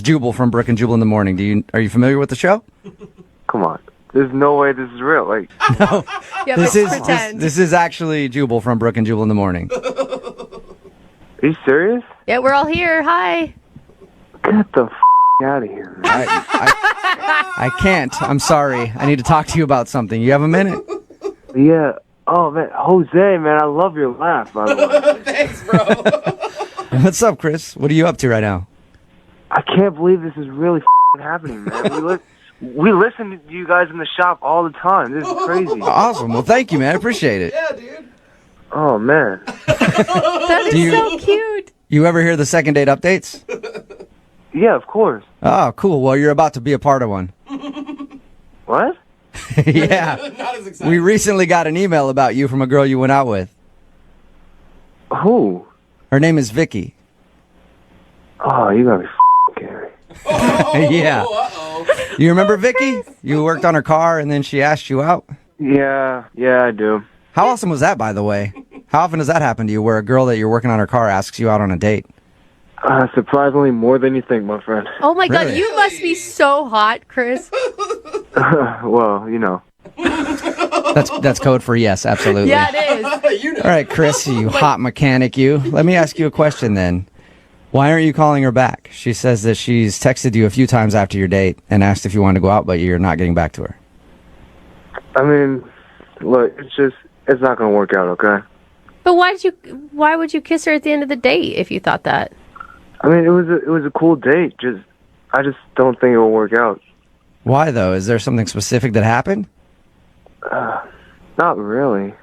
Jubal from Brooke and Jubal in the morning. Are you familiar with the show? Come on. There's no way this is real. Like, No. Yeah, pretend. This is actually Jubal from Brooke and Jubal in the morning. are you serious? Yeah, we're all here. Hi. Get the out of here, man. I can't. I'm sorry. I need to talk to you about something. You have a minute? Yeah. Oh, man. Jose, man, I love your laugh, by the way. Thanks, bro. What's up, Chris? What are you up to right now? I can't believe this is really happening, man. We listen to you guys in the shop all the time. This is crazy. Awesome. Well, thank you, man. I appreciate it. Yeah, dude. Oh, man. That is so cute. You ever hear the second date updates? Yeah, of course. Oh, cool. Well, you're about to be a part of one. What? Yeah. Not as exciting. We recently got an email about you from a girl you went out with. Who? Her name is Vicky. Oh, you gotta be Gary. Yeah. Uh-oh. You remember Vicky? You worked on her car and then she asked you out? Yeah, I do. How awesome was that, by the way? How often does that happen to you where a girl that you're working on her car asks you out on a date? Surprisingly more than you think, my friend. Oh my God, Really? you must be so hot, Chris. Well, you know. That's code for yes, absolutely. Yeah, it is. You know. All right, Chris, you hot mechanic, you. Let me ask you a question then. Why aren't you calling her back? She says that she's texted you a few times after your date and asked if you wanted to go out, but you're not getting back to her. I mean, look, it's not gonna work out, okay? But why would you kiss her at the end of the date if you thought that? I mean, it was a cool date. I just don't think it will work out. Why, though? Is there something specific that happened? Not really.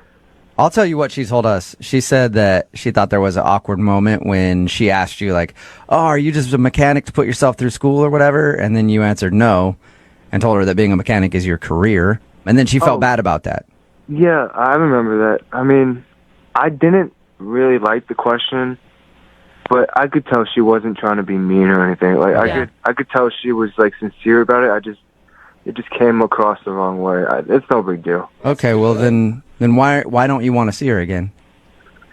I'll tell you what she told us. She said that she thought there was an awkward moment when she asked you, like, oh, are you just a mechanic to put yourself through school or whatever? And then you answered no and told her that being a mechanic is your career. And then she felt bad about that. Yeah, I remember that. I mean, I didn't really like the question, but I could tell she wasn't trying to be mean or anything. Like, Yeah. I could tell she was, like, sincere about it. It just came across the wrong way. It's no big deal. Okay, well, then why don't you want to see her again?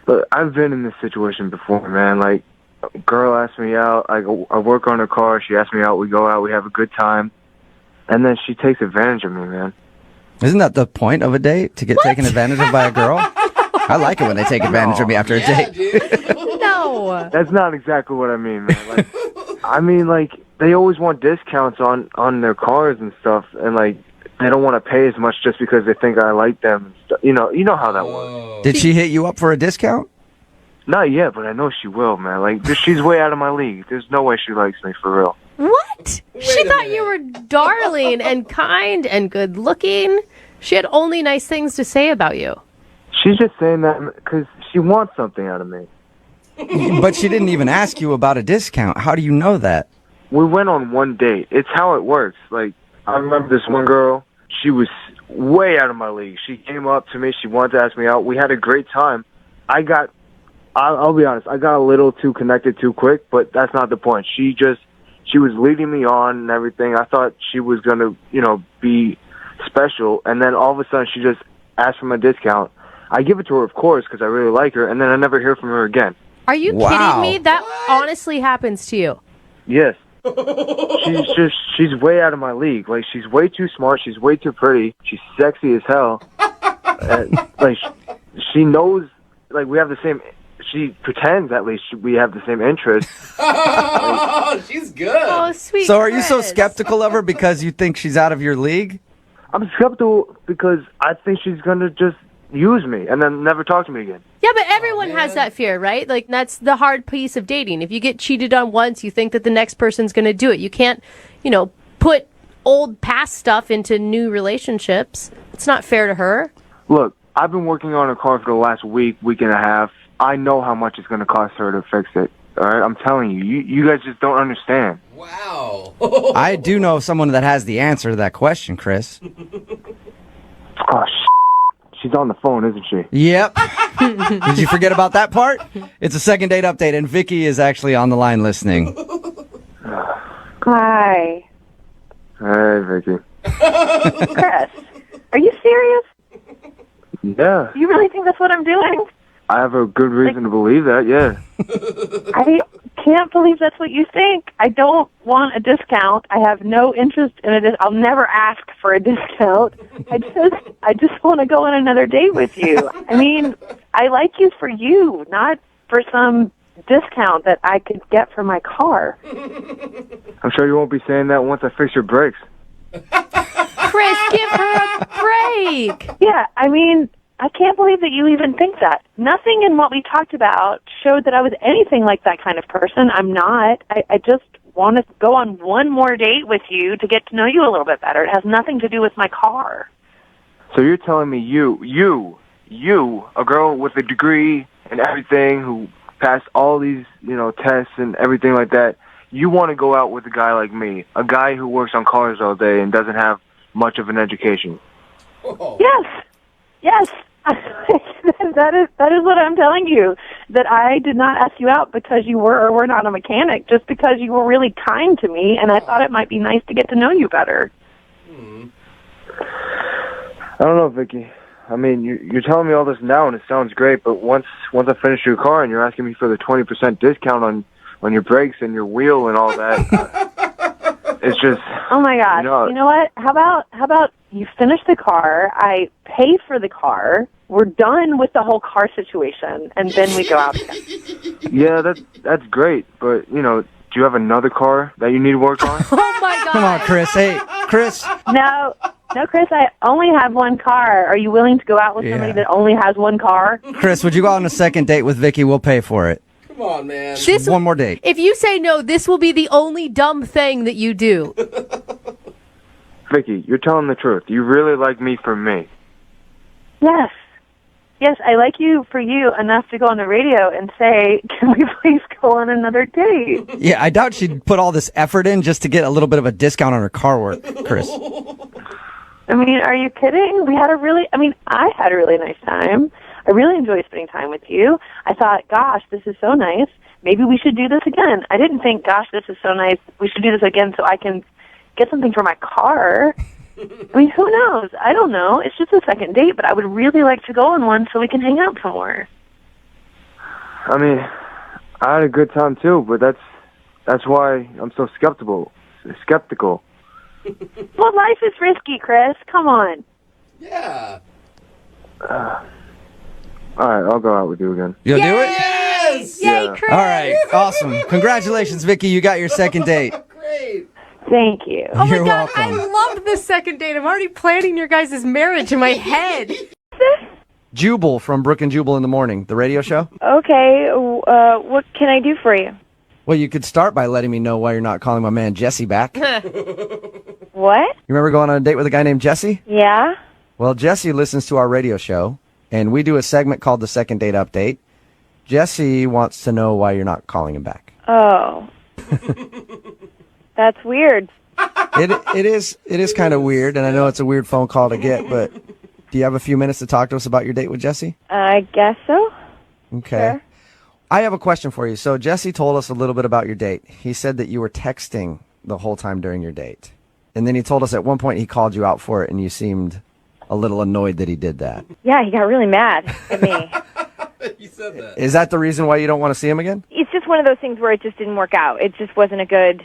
But I've been in this situation before, man. Like, a girl asked me out. I work on her car. She asked me out. We go out. We have a good time. And then she takes advantage of me, man. Isn't that the point of a date? To get taken advantage of by a girl? I like it when they take advantage of me after a Yeah, date. dude. No. That's not exactly what I mean, man. Like, I mean, like, they always want discounts on their cars and stuff, and, like, they don't want to pay as much just because they think I like them and stuff. You know how that works. Did she hit you up for a discount? Not yet, but I know she will, man. Like, she's way out of my league. There's no way she likes me, for real. What? She a thought you were darling and kind and good looking. She had only nice things to say about you. She's just saying that because she wants something out of me. But she didn't even ask you about a discount. How do you know that? We went on one date. It's how it works. Like, I remember this one girl. She was way out of my league. She came up to me. She wanted to ask me out. We had a great time. I'll be honest, I got a little too connected too quick, but that's not the point. She was leading me on and everything. I thought she was going to, be special. And then all of a sudden she just asked for my discount. I give it to her, of course, because I really like her. And then I never hear from her again. Are you Wow. kidding me? That honestly happens to you. Yes. She's way out of my league. Like, she's way too smart. She's way too pretty. She's sexy as hell. And, like, she knows, like, we have the same, she pretends at least we have the same interests. Oh, she's good. Oh, sweet. So are you so Chris. skeptical of her because you think she's out of your league? I'm skeptical because I think she's going to just use me and then never talk to me again. Yeah, but everyone has that fear, right? Like, that's the hard piece of dating. If you get cheated on once, you think that the next person's going to do it. You can't, put old past stuff into new relationships. It's not fair to her. Look, I've been working on her car for the last week and a half. I know how much it's going to cost her to fix it. All right, I'm telling you. You guys just don't understand. Wow. I do know someone that has the answer to that question, Chris. Oh, she's on the phone, isn't she? Yep. Did you forget about that part? It's a second date update, and Vicky is actually on the line listening. Hi. Hey, Vicky. Chris, are you serious? Yeah, You really think that's what I'm doing? I have a good reason to believe that, yeah. can't believe that's what you think. I don't want a discount. I have no interest in a I'll never ask for a discount. I just want to go on another date with you. I mean, I like you for you, not for some discount that I could get for my car. I'm sure you won't be saying that once I fix your brakes. Chris, give her a break. Yeah, I mean, I can't believe that you even think that. Nothing in what we talked about showed that I was anything like that kind of person. I'm not. I just want to go on one more date with you to get to know you a little bit better. It has nothing to do with my car. So you're telling me you, a girl with a degree and everything who passed all these, tests and everything like that, you want to go out with a guy like me, a guy who works on cars all day and doesn't have much of an education? Oh. Yes. that is what I'm telling you. That I did not ask you out because you were or were not a mechanic, just because you were really kind to me, and I thought it might be nice to get to know you better. I don't know, Vicky. I mean, you're telling me all this now, and it sounds great. But once I finish your car, and you're asking me for the 20% discount on your brakes and your wheel and all that, it's just. Oh my gosh! You know what? How about you finish the car? I pay for the car. We're done with the whole car situation, and then we go out again. Yeah, that's great. But do you have another car that you need work on? Oh my God! Come on, Chris. Hey, Chris. No, Chris, I only have one car. Are you willing to go out with somebody that only has one car? Chris, would you go on a second date with Vicky? We'll pay for it. Come on, man. One more date. If you say no, this will be the only dumb thing that you do. Vicky, you're telling the truth. You really like me for me. Yes. Yes, I like you for you enough to go on the radio and say, can we please go on another date? Yeah, I doubt she'd put all this effort in just to get a little bit of a discount on her car work, Chris. I mean, are you kidding? I had a really nice time. I really enjoyed spending time with you. I thought, gosh, this is so nice. Maybe we should do this again. I didn't think, gosh, this is so nice. We should do this again so I can get something for my car. I mean, who knows? I don't know. It's just a second date, but I would really like to go on one so we can hang out some more. I mean, I had a good time too, but that's why I'm so skeptical. Well, life is risky, Chris. Come on. Yeah. All right, I'll go out with you again. You'll do it? Yes! Yay, Yeah. Chris! All right, awesome. Congratulations, Vicky. You got your second date. Great. Thank you. Oh my You're God, welcome. I love this second date. I'm already planning your guys' marriage in my head. Jubal from Brooke and Jubal in the Morning, the radio show. Okay, what can I do for you? Well, you could start by letting me know why you're not calling my man Jesse back. You What? remember going on a date with a guy named Jesse? Yeah? Well, Jesse listens to our radio show, and we do a segment called the Second Date Update. Jesse wants to know why you're not calling him back. Oh. That's weird. It is kind of weird, and I know it's a weird phone call to get, but do you have a few minutes to talk to us about your date with Jesse? I guess so. Okay. Sure. I have a question for you. So Jesse told us a little bit about your date. He said that you were texting the whole time during your date. And then he told us at one point he called you out for it, and you seemed a little annoyed that he did that. Yeah, he got really mad at me. You said that. Is that the reason why you don't want to see him again? It's just one of those things where it just didn't work out. It just wasn't a good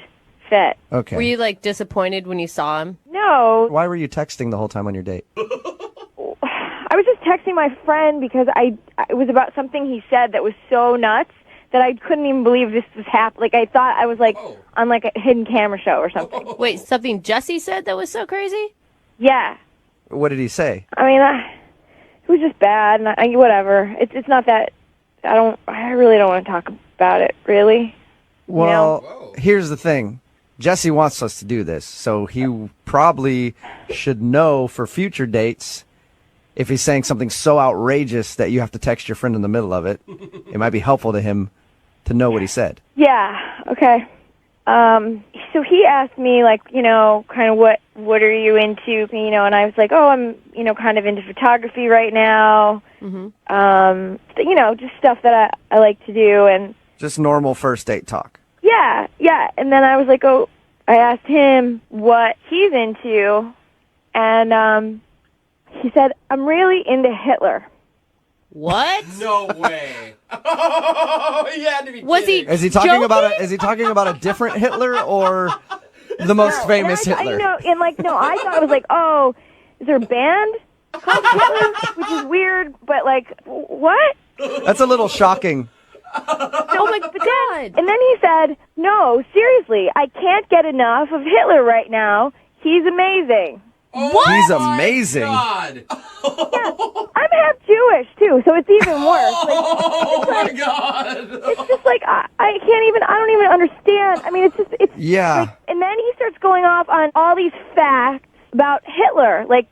fit. Okay. Were you disappointed when you saw him? No, Why were you texting the whole time on your date? I was just texting my friend because it was about something he said that was so nuts that I couldn't even believe this was happening. I thought I was on a hidden camera show or something. Wait, something Jesse said that was so crazy? Yeah. What did he say? I mean, it was just bad, and whatever. It's not that I really don't want to talk about it, really. Well, Whoa. here's the thing. Jesse wants us to do this, so he probably should know for future dates if he's saying something so outrageous that you have to text your friend in the middle of it. It might be helpful to him to know what he said. Yeah, okay. So he asked me, kind of what are you into, and I was like, oh, I'm, kind of into photography right now. Mm-hmm. Just stuff that I like to do, and Just normal first date talk. yeah. And then I was like, oh, I asked him what he's into, and he said, I'm really into Hitler. What? No way. Oh, you had to be Was he? kidding. Is he talking joking? is he talking about a different Hitler or the most famous and I, Hitler? I thought it was like, oh, is there a band called Hitler? Which is weird, but like, what? That's a little shocking. Oh my God! And then he said, no, seriously, I can't get enough of Hitler right now. He's amazing. What? He's amazing. God. I'm half Jewish, too, so it's even worse. Oh, my God. It's just like, I don't even understand. I mean, it's Yeah. like, and then he starts going off on all these facts about Hitler, like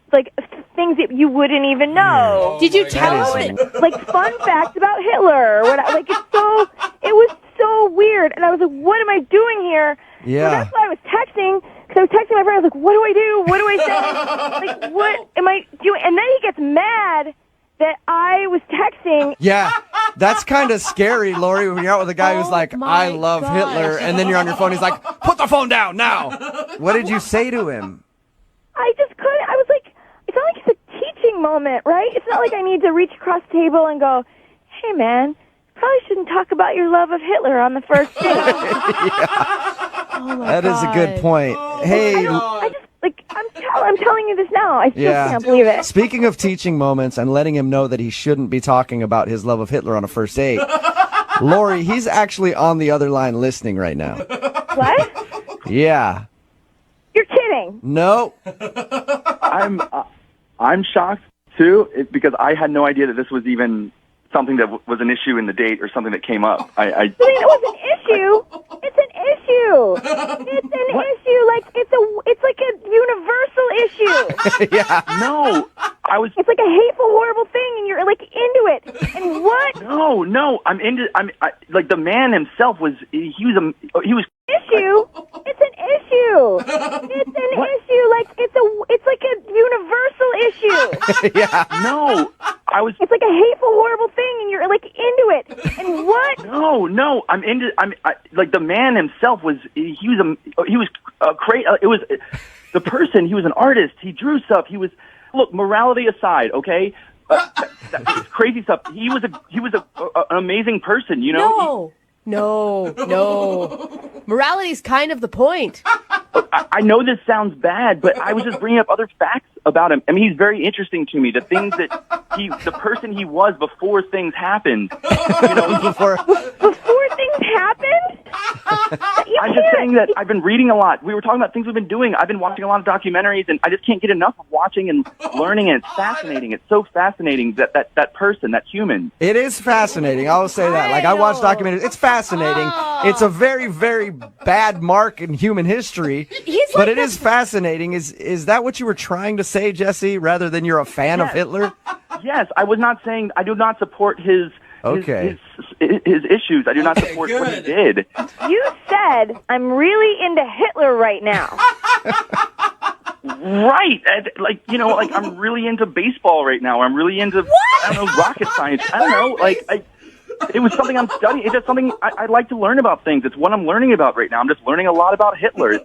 things that you wouldn't even know. Did you my tell God. him? Like fun facts about Hitler. Or what, like it was so weird, and I was like, what am I doing here? Yeah. So that's why I was texting. Because I was texting my friend. I was like, what do I do? What do I say? Like, what am I doing? And then he gets mad that I was texting. Yeah, that's kind of scary, Lori, when you're out with a guy who's Oh like, my I love gosh. Hitler, and then you're on your phone, he's like, put the phone down now. What did you say to him? I just couldn't. I was like, it's not like it's a teaching moment, right? It's not like I need to reach across the table and go, hey, man, probably shouldn't talk about your love of Hitler on the first date. Oh my That is a good God. point. Hey, I just, like, I'm telling you this now. I still yeah. can't believe it. Speaking of teaching moments and letting him know that he shouldn't be talking about his love of Hitler on a first date, Lori, he's actually on the other line listening right now. What? Yeah. You're kidding. No. I'm shocked too, because I had no idea that this was even something that was an issue in the date or something that came up. I mean, it was an issue. It's an issue. It's an issue. Like it's like a universal issue. Yeah. No, It's like a hateful, horrible thing, and you're like into it. And what no, like the man himself was. He was. issue? It's an issue. It's an issue. Like it's like a universal issue. Yeah. No, It's like a hateful, horrible thing, and you're like into it. And what? No, like the man himself was. He was crazy. It was the person. He was an artist. He drew stuff. He was. Look, morality aside, okay. That crazy stuff. He was an amazing person. You know. No. Morality's kind of the point. I know this sounds bad, but I was just bringing up other facts about him. I mean, he's very interesting to me. The things that the person he was before things happened. You know, Before things happened? I'm just saying that I've been reading a lot. We were talking about things we've been doing. I've been watching a lot of documentaries, and I just can't get enough of watching and learning. And it's fascinating. It's so fascinating that person, that human. It is fascinating. I'll say that. Like, I watch documentaries. It's fascinating. It's a very, very bad mark in human history, but it is fascinating. Is that what you were trying to say, Jesse, rather than you're a fan of Hitler? Yes, I was not saying I do not support his issues. I do not support what he did. You said, I'm really into Hitler right now. Right. Like, you know, like I'm really into baseball right now. I'm really into, I don't know, rocket science. I don't know. Like, it was something I'm studying. It's just something I like to learn about things. It's what I'm learning about right now. I'm just learning a lot about Hitler.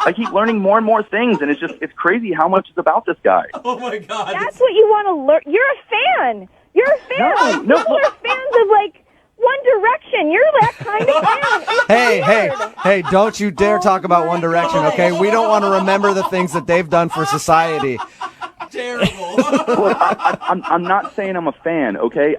I keep learning more and more things, and it's crazy how much is about this guy. Oh, my God. That's what you want to learn. You're a fan. You're a fan. No, People are fans of, like, One Direction. You're that kind of fan. It's weird. Hey, don't you dare talk about One Direction, okay? We don't want to remember the things that they've done for society. Terrible. Look, I'm not saying I'm a fan, okay?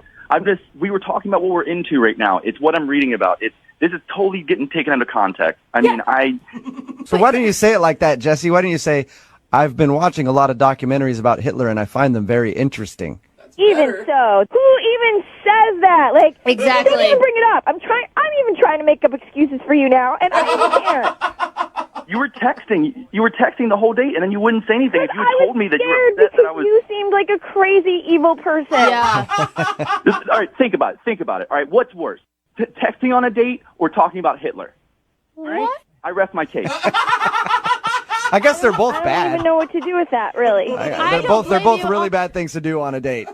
We were talking about what we're into right now. It's what I'm reading about. This is totally getting taken out of context. So why don't you say it like that, Jesse? Why don't you say, I've been watching a lot of documentaries about Hitler, and I find them very interesting. Even so, who even says that? Like, Exactly. Don't even bring it up. I'm even trying to make up excuses for you now, and I even can't. You were texting the whole date, and then you wouldn't say anything. If you had told me that you were scared upset that I because was... you seemed like a crazy, evil person. Yeah. All right, think about it. All right, what's worse? Texting on a date or talking about Hitler? All right? What? I rest my case. I guess they're both I don't bad. even know what to do with that, really. They're both really bad things to do on a date.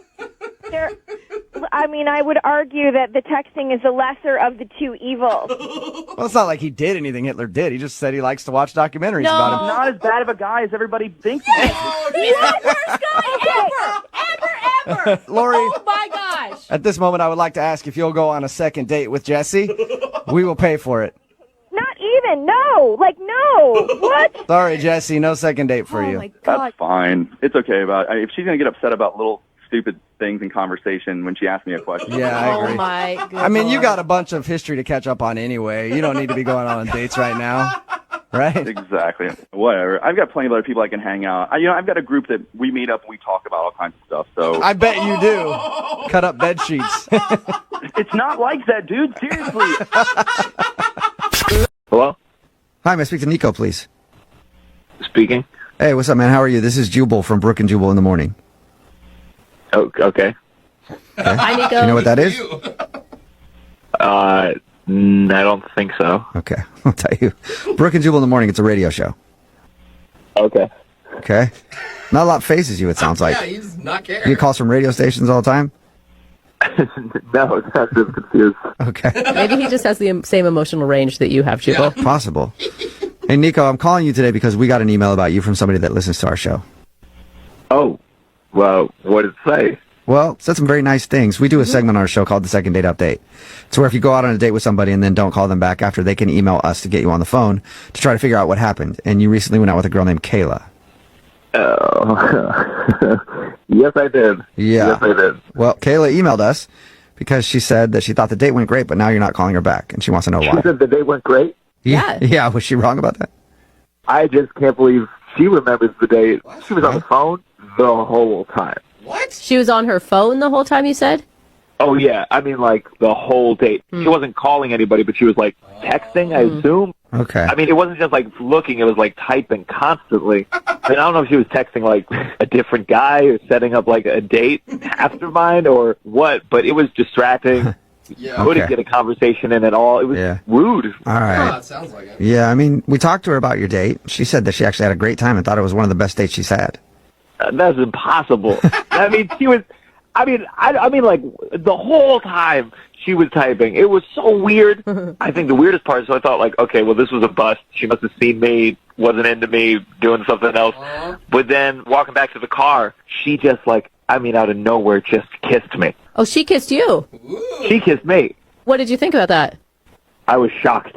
I would argue that the texting is the lesser of the two evils. Well, it's not like he did anything Hitler did. He just said he likes to watch documentaries about him. Not as bad of a guy as everybody thinks he is. He's the worst guy ever ever. Lori, Oh my gosh. at this moment, I would like to ask if you'll go on a second date with Jesse. We will pay for it. Not even. No. Like, no. What? Sorry, Jesse, no second date for Oh you. my god. That's fine. It's okay. If she's going to get upset about little stupid things in conversation when she asks me a question. Yeah, I agree. Oh my good I mean, you Lord. got a bunch of history to catch up on anyway. You don't need to be going on dates right now, right? Exactly. Whatever. I've got plenty of other people I can hang out. I've got a group that we meet up and we talk about all kinds of stuff. So I bet you do. Cut up bed sheets. it's not like that, dude. Seriously. Hello? Hi, may I speak to Nico, please? Speaking. Hey, what's up, man? How are you? This is Jubal from Brooke and Jubal in the morning. Oh, okay. Hi, Nico. Do you know what that is? I don't think so. Okay, I'll tell you. Brooke and Jubal in the morning, it's a radio show. Okay. Okay? Not a lot phases you, it sounds like. Yeah, he's not You caring. get calls from radio stations all the time? No, I'm just confused. Okay. Maybe he just has the same emotional range that you have, Jubal. Possible. Hey, Nico, I'm calling you today because we got an email about you from somebody that listens to our show. Oh, well, what did it say? Well, it said some very nice things. We do a segment on our show called the Second Date Update. It's where if you go out on a date with somebody and then don't call them back after, they can email us to get you on the phone to try to figure out what happened. And you recently went out with a girl named Kayla. Oh, yes, I did. Yeah. Yes, I did. Well, Kayla emailed us because she said that she thought the date went great, but now you're not calling her back, and she wants to know She why. said the date went great. Yeah. Yeah, was she wrong about that? I just can't believe she remembers the date. She was on the phone the whole time. What? She was on her phone the whole time, you said? Oh, yeah. I mean, like, the whole date. She wasn't calling anybody, but she was, like, texting, I assume. Okay. I mean, it wasn't just, like, looking. It was, like, typing constantly. I don't know if she was texting, like, a different guy or setting up, like, a date after mine or what, but it was distracting. Yeah. Couldn't Okay. get a conversation in at all. It was Yeah. rude. All Oh, right. it sounds like it. Yeah, I mean, we talked to her about your date. She said that she actually had a great time and thought it was one of the best dates she's had. That's impossible. I mean, she was. I mean, like the whole time she was typing. It was so weird. I think the weirdest part. So I thought, like, okay, well, this was a bust. She must have seen me, wasn't into me, doing something else. But then walking back to the car, she just like, I mean, out of nowhere, just kissed me. Oh, she kissed you. She kissed me. What did you think about that? I was shocked.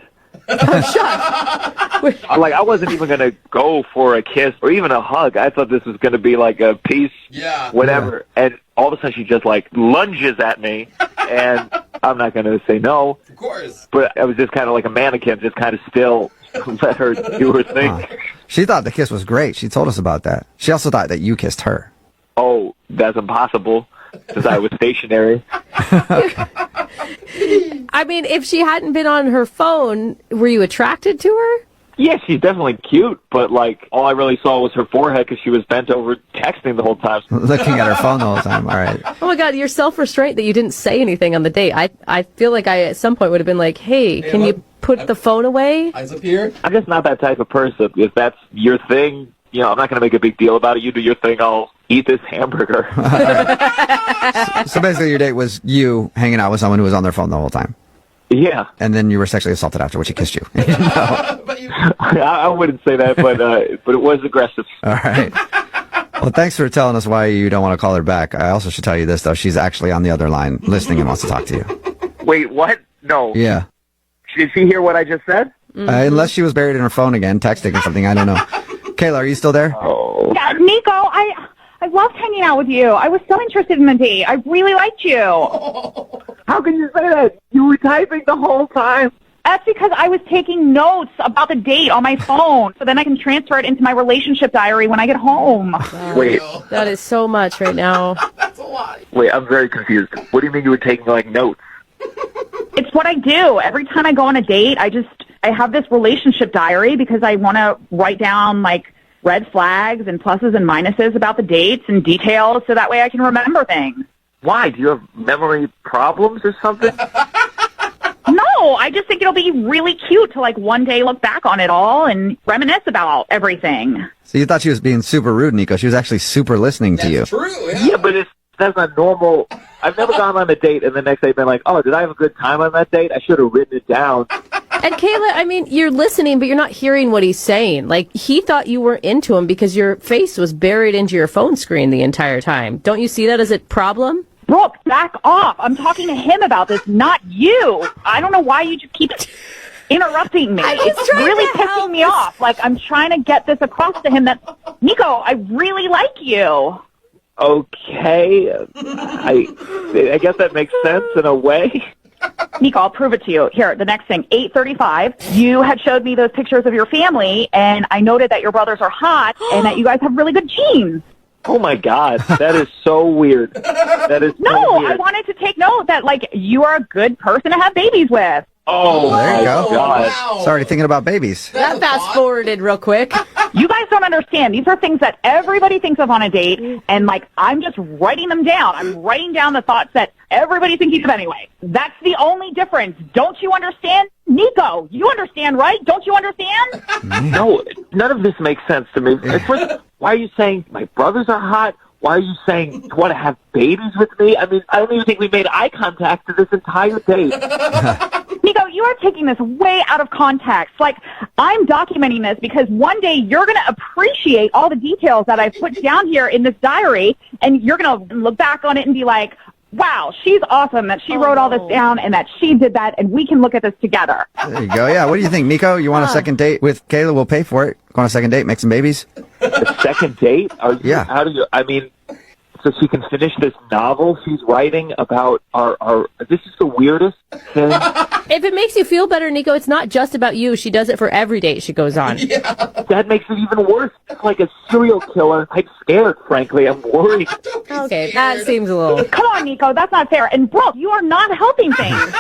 I'm shocked. Like, I wasn't even going to go for a kiss or even a hug. I thought this was going to be like a peace, Yeah. whatever. And all of a sudden she just like lunges at me, and I'm not going to say no. Of course. But I was just kind of like a mannequin, just kind of still let her do her thing. She thought the kiss was great. She told us about that. She also thought that you kissed her. Oh, that's impossible, since I was stationary. I mean, if she hadn't been on her phone, were you attracted to her? Yeah, she's definitely cute, but like all I really saw was her forehead because she was bent over texting the whole time. Looking at her phone the whole time. All right. Oh my God, your self-restraint that you didn't say anything on the date. I feel like I at some point would have been like, hey, can look, you put the phone away? Eyes up here. I'm just not that type of person. If that's your thing, you know, I'm not going to make a big deal about it. You do your thing, I'll eat this hamburger. So basically, your date was you hanging out with someone who was on their phone the whole time. Yeah, And then you were sexually assaulted afterwards. She kissed you. But you. I wouldn't say that, but it was aggressive. All right. Well, thanks for telling us why you don't want to call her back. I also should tell you this, though. She's actually on the other line listening and wants to talk to you. Wait, what? No. Yeah. Did she hear what I just said? Unless she was buried in her phone again, texting or something. I don't know. Kayla, are you still there? Oh. Yeah, Nico, I loved hanging out with you. I was so interested in the date. I really liked you. How can you say that? You were typing the whole time. That's because I was taking notes about the date on my phone, so then I can transfer it into my relationship diary when I get home. Wait, That is so much right now. That's a lot. wait, I'm very confused. What do you mean you were taking, like, notes? It's what I do. Every time I go on a date, I have this relationship diary because I want to write down, like, red flags and pluses and minuses about the dates and details so that way I can remember things. Why? Do you have memory problems or something? No, I just think it'll be really cute to, like, one day look back on it all and reminisce about everything. So you thought she was being super rude, Nico. She was actually super listening to you. That's true. Yeah. Yeah, but that's not normal. I've never gone on a date and the next day been like, oh, did I have a good time on that date? I should have written it down. And Kayla, I mean, you're listening, but you're not hearing what he's saying. Like, he thought you weren't into him because your face was buried into your phone screen the entire time. Don't you see that as a problem? Brooke, back off. I'm talking to him about this, not you. I don't know why you just keep interrupting me. It's really pissing me off. Like, I'm trying to get this across to him that, Nico, I really like you. Okay. I guess that makes sense in a way. Nico, I'll prove it to you. Here, the next thing, 8:35. You had showed me those pictures of your family, and I noted that your brothers are hot and that you guys have really good genes. Oh my God, that is so weird. That is so weird. I wanted to take note that, like, you are a good person to have babies with. Oh, there you go. God. Wow. Sorry, thinking about babies. That fast forwarded real quick. You guys don't understand. These are things that everybody thinks of on a date, and, like, I'm just writing them down. I'm writing down the thoughts that everybody's thinking of anyway. That's the only difference. Don't you understand? Nico, you understand, right? Don't you understand? No, none of this makes sense to me. First, why are you saying my brothers are hot? Why are you saying you want to have babies with me? I mean, I don't even think we made eye contact to this entire date. Nico, you are taking this way out of context. Like, I'm documenting this because one day you're going to appreciate all the details that I've put down here in this diary, and you're going to look back on it and be like, wow, she's awesome that she wrote all this down and that she did that, and we can look at this together. There you go. Yeah, what do you think, Nico? You want a second date with Kayla? We'll pay for it. Go on a second date, make some babies? A second date? Yeah. How do you, I mean, so she can finish this novel she's writing about our this is the weirdest thing. If it makes you feel better, Nico, it's not just about you. She does it for every date she goes on. Yeah. That makes it even worse. It's like a serial killer. I'm scared, frankly. I'm worried. Okay, that seems a little... Come on, Nico, that's not fair. And Brooke, you are not helping things.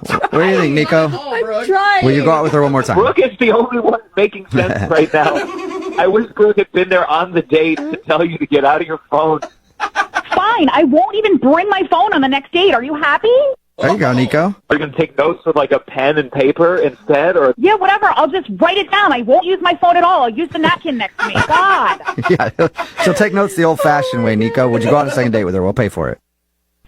What do you think, Nico? I'm trying. Will you go out with her one more time? Brooke is the only one making sense right now. I wish Brooke had been there on the date to tell you to get out of your phone. Fine, I won't even bring my phone on the next date. Are you happy? There you go, Nico. Are you going to take notes with like a pen and paper instead? Or Yeah, whatever. I'll just write it down. I won't use my phone at all. I'll use the napkin next to me. God. Yeah, she'll take notes the old-fashioned way, Nico. Would you go on a second date with her? We'll pay for it.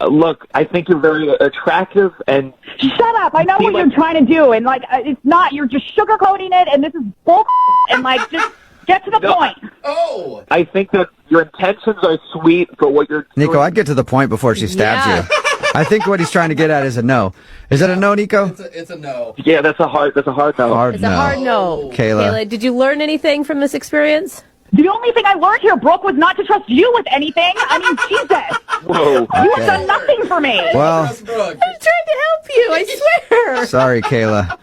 Look, I think you're very attractive and... Shut up. I know what you're trying to do. And, like, it's not. You're just sugarcoating it, and this is bull. And, like, just get to the point. Oh! I think that your intentions are sweet for what you're doing. Nico, I'd get to the point before she stabs you. I think what he's trying to get at is a no. Is that a no, Nico? It's a no. Yeah, that's a hard no. It's a hard no. Kayla, did you learn anything from this experience? The only thing I learned here, Brooke, was not to trust you with anything. I mean, Jesus. Whoa. You have done nothing for me. Well, I'm trying to help you, I swear. sorry, Kayla.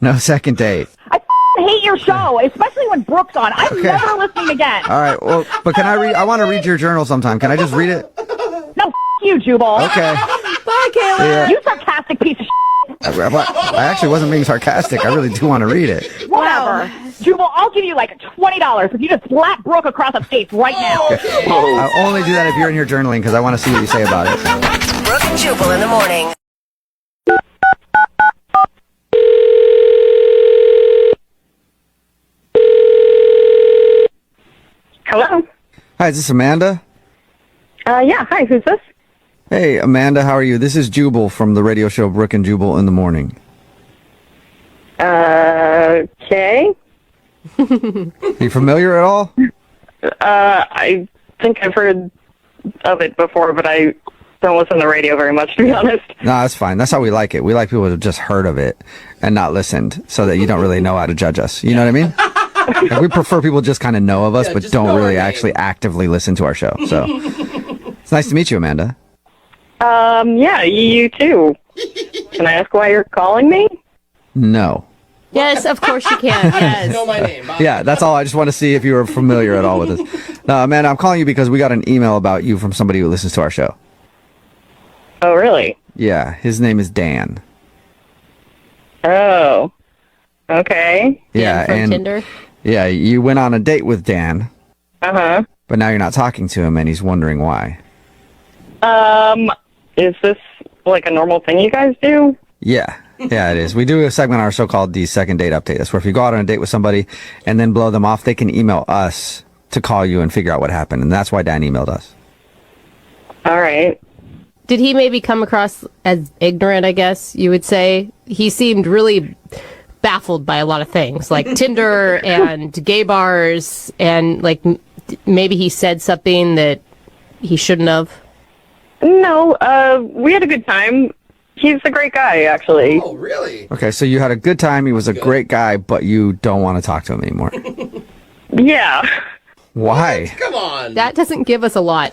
No second date. I hate your show, especially when Brooke's on. I'm never listening again. All right, well, but can I read? I want to read your journal sometime. Can I just read it? No, you, Jubal. Okay. Bye, Kayla. Yeah. You sarcastic piece of I actually wasn't being sarcastic. I really do want to read it. Whatever. Jubal, I'll give you like $20 if you just slap Brooke across the face right now. I'll only do that if you're in here journaling because I want to see what you say about it. Brooke and Jubal in the morning. Hello. Hi, is this Amanda? Yeah. Hi. Who's this? Hey, Amanda, how are you? This is Jubal from the radio show Brooke and Jubal in the morning. Okay. Are you familiar at all? I think I've heard of it before, but I don't listen to the radio very much, to be honest. No, that's fine. That's how we like it. We like people to have just heard of it and not listened so that you don't really know how to judge us. You know what I mean? Like, we prefer people just kind of know of us, but don't really actually actively listen to our show. So it's nice to meet you, Amanda. Yeah, you too. Can I ask why you're calling me? No. Yes, of course you can. Yes. You know my name. Bye. Yeah, that's all. I just want to see if you were familiar at all with us. No, Amanda, I'm calling you because we got an email about you from somebody who listens to our show. Oh, really? Yeah, his name is Dan. Oh. Okay. Yeah, From and Tinder? yeah, you went on a date with Dan, Uh-huh. but now you're not talking to him, and he's wondering why. Is this like a normal thing you guys do? Yeah, it is. We do a segment on our show called the Second Date Update. That's where if you go out on a date with somebody and then blow them off, they can email us to call you and figure out what happened, and that's why Dan emailed us. All right. Did he maybe come across as ignorant, I guess you would say? He seemed really baffled by a lot of things, like Tinder and gay bars, and like maybe he said something that he shouldn't have. No, we had a good time. He's a great guy, actually. Oh, really? Okay, so you had a good time. He was a great guy, but you don't want to talk to him anymore. Yeah. Why? Come on. That doesn't give us a lot.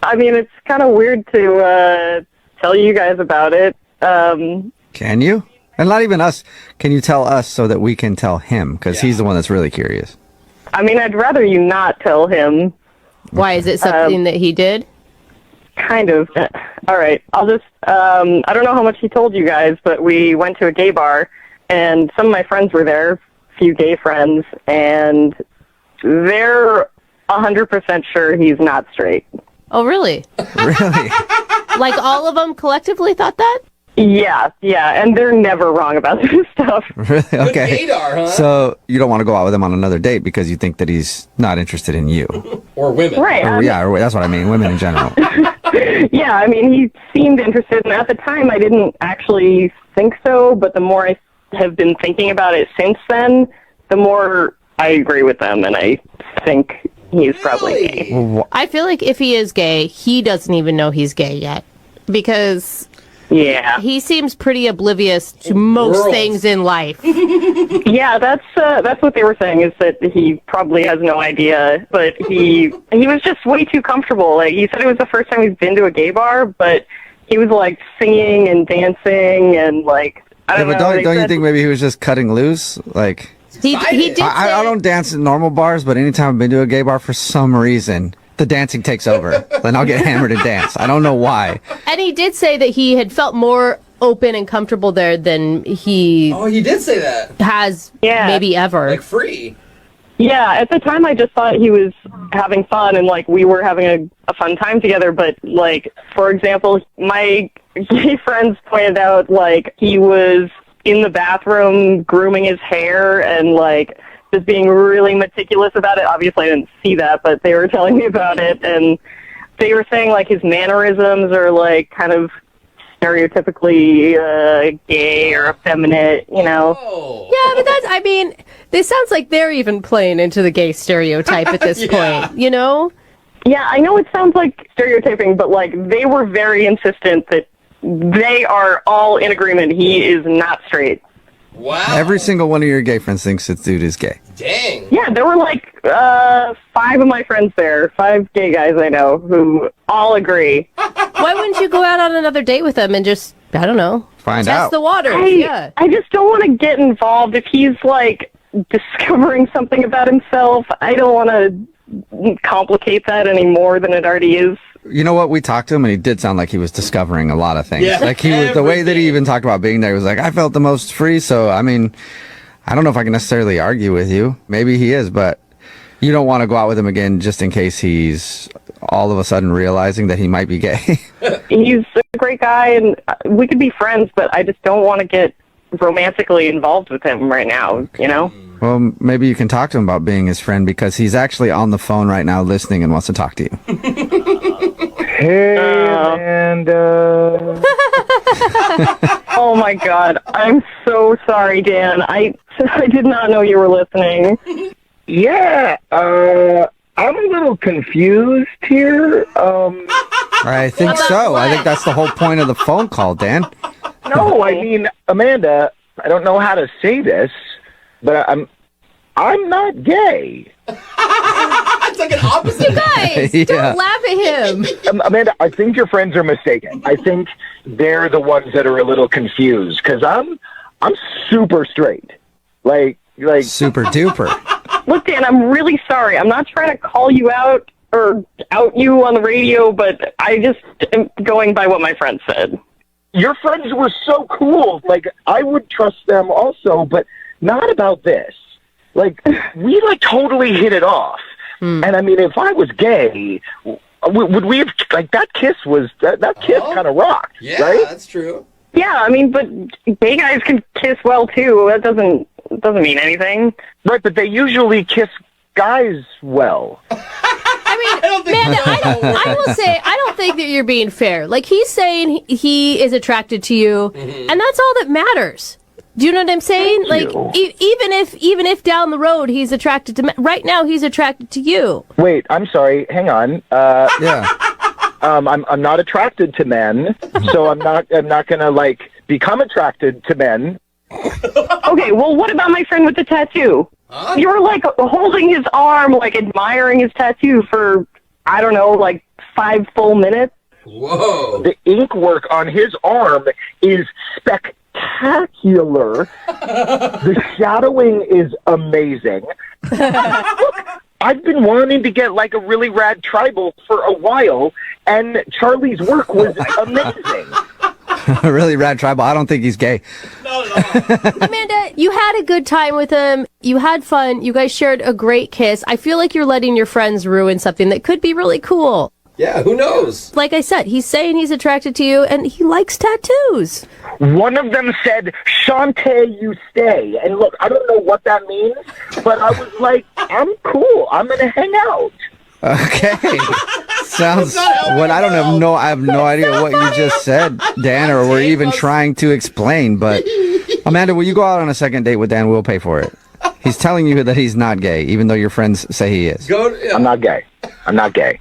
I mean, it's kind of weird to tell you guys about it. Can you? And not even us. Can you tell us so that we can tell him? Because he's the one that's really curious. I mean, I'd rather you not tell him. Why? Is it something that he did? Kind of. All right. I'll just, I don't know how much he told you guys, but we went to a gay bar, and some of my friends were there, a few gay friends, and they're 100% sure he's not straight. Oh, really? Really? Like all of them collectively thought that? Yeah, and they're never wrong about this stuff. Really? Okay. gaydar, huh? So you don't want to go out with him on another date because you think that he's not interested in you. Or women. Right. Or that's what I mean, women in general. Yeah, I mean, he seemed interested, and at the time I didn't actually think so, but the more I have been thinking about it since then, the more I agree with them, and I think he's probably gay. I feel like if he is gay, he doesn't even know he's gay yet. Because he seems pretty oblivious to most things in life. Yeah, that's what they were saying, is that he probably has no idea, but he was just way too comfortable. Like, he said it was the first time he's been to a gay bar, but he was like singing and dancing and like, I don't know. But don't you think maybe he was just cutting loose? Like, he did say I don't dance at normal bars, but anytime I've been to a gay bar, for some reason, the dancing takes over. Then I'll get hammered and dance. I don't know why. And he did say that he had felt more open and comfortable there than he... Oh, he did say that. ...has maybe ever. Like free. Yeah, at the time I just thought he was having fun and, like, we were having a fun time together. But, like, for example, my gay friends pointed out, like, he was in the bathroom grooming his hair and, like, just being really meticulous about it. Obviously, I didn't see that, but they were telling me about it. And they were saying, like, his mannerisms are, like, kind of stereotypically gay or effeminate, you know? Yeah, but that's, I mean, this sounds like they're even playing into the gay stereotype at this point, you know? Yeah, I know it sounds like stereotyping, but, like, they were very insistent that they are all in agreement he is not straight. Wow. Every single one of your gay friends thinks this dude is gay. Dang. Yeah, there were like 5 of my friends there, 5 gay guys I know, who all agree. Why wouldn't you go out on another date with him and just, I don't know, find test out the water? I just don't want to get involved. If he's like discovering something about himself, I don't want to complicate that any more than it already is. You know what? We talked to him, and he did sound like he was discovering a lot of things. Yeah, like he was, the way that he even talked about being there, he was like, I felt the most free. So, I mean, I don't know if I can necessarily argue with you. Maybe he is, but you don't want to go out with him again just in case he's all of a sudden realizing that he might be gay. He's a great guy, and we could be friends, but I just don't want to get romantically involved with him right now, you know? Well, maybe you can talk to him about being his friend, because he's actually on the phone right now listening and wants to talk to you. Hey, Amanda. Oh my God, I'm so sorry, Dan. I did not know you were listening. Yeah, I'm a little confused here. I think so. I think that's the whole point of the phone call, Dan. No, I mean, Amanda, I don't know how to say this, but I'm not gay. It's like an opposite. You guys, don't laugh at him. Amanda, I think your friends are mistaken. I think they're the ones that are a little confused, because I'm super straight. Like super duper. Look, Dan, I'm really sorry. I'm not trying to call you out or out you on the radio, but I just am going by what my friends said. Your friends were so cool. Like, I would trust them also, but not about this. Like, we totally hit it off. And I mean, if I was gay, would we have, like, that kiss kind of rocked, yeah, right? That's true. Yeah, I mean, but gay guys can kiss well too. That doesn't mean anything. Right, but they usually kiss guys well. I mean, don't think Amanda, I will say, I don't think that you're being fair. Like, he's saying he is attracted to you, and that's all that matters. Do you know what I'm saying? Like, even if down the road he's attracted to right now he's attracted to you. Wait, I'm sorry. Hang on. Yeah. I'm not attracted to men, so I'm not gonna like become attracted to men. Okay, well, what about my friend with the tattoo? Huh? You were like holding his arm, like admiring his tattoo for, I don't know, like 5 full minutes. Whoa. The ink work on his arm is spectacular. The shadowing is amazing. Look, I've been wanting to get like a really rad tribal for a while, and Charlie's work was amazing. Really rad tribal. I don't think he's gay. Amanda, you had a good time with him. You had fun. You guys shared a great kiss. I feel like you're letting your friends ruin something that could be really cool. Yeah, who knows? Like I said, he's saying he's attracted to you, and he likes tattoos. One of them said, "Shantae, you stay." And look, I don't know what that means, but I was like, I'm cool. I'm going to hang out. Okay. Sounds what I don't have I have no idea what you just said, Dan, or we're even trying to explain, but Amanda, will you go out on a second date with Dan? We'll pay for it. He's telling you that he's not gay, even though your friends say he is. I'm not gay. I'm not gay.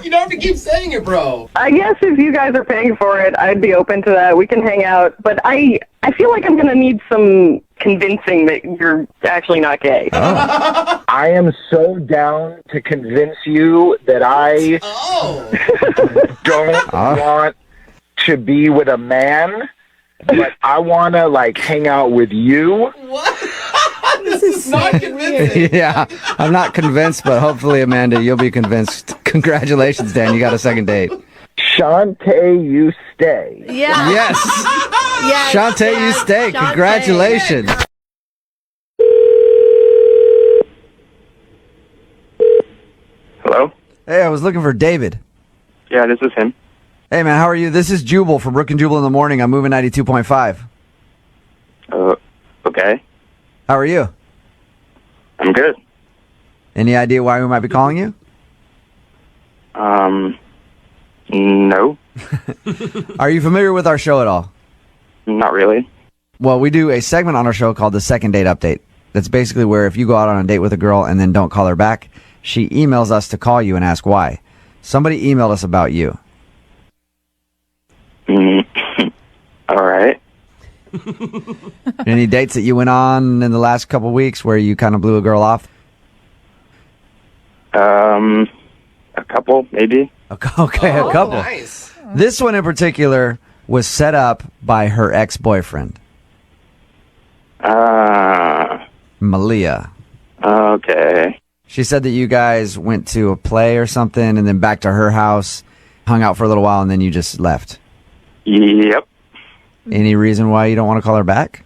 You don't have to keep saying it, bro. I guess if you guys are paying for it, I'd be open to that. We can hang out. But I feel like I'm going to need some convincing that you're actually not gay. Oh. I am so down to convince you that I don't want to be with a man, but I want to, like, hang out with you. What? This is not convincing. Yeah, I'm not convinced, but hopefully, Amanda, you'll be convinced. Congratulations, Dan. You got a second date. Shantae, you stay. Yeah. Yes. Yes. Shantae, you stay. Shantae. Congratulations. Hello? Hey, I was looking for David. Yeah, this is him. Hey, man, how are you? This is Jubal from Brooke and Jubal in the morning. I'm moving 92.5. Okay. How are you? I'm good. Any idea why we might be calling you? No. Are you familiar with our show at all? Not really. Well, we do a segment on our show called the Second Date Update. That's basically where if you go out on a date with a girl and then don't call her back, she emails us to call you and ask why. Somebody emailed us about you. All right. Any dates that you went on in the last couple weeks where you kind of blew a girl off? A couple, maybe. Okay, a couple. Nice. This one in particular was set up by her ex-boyfriend, Malia. Okay. She said that you guys went to a play or something and then back to her house, hung out for a little while, and then you just left. Yep. Any reason why you don't want to call her back?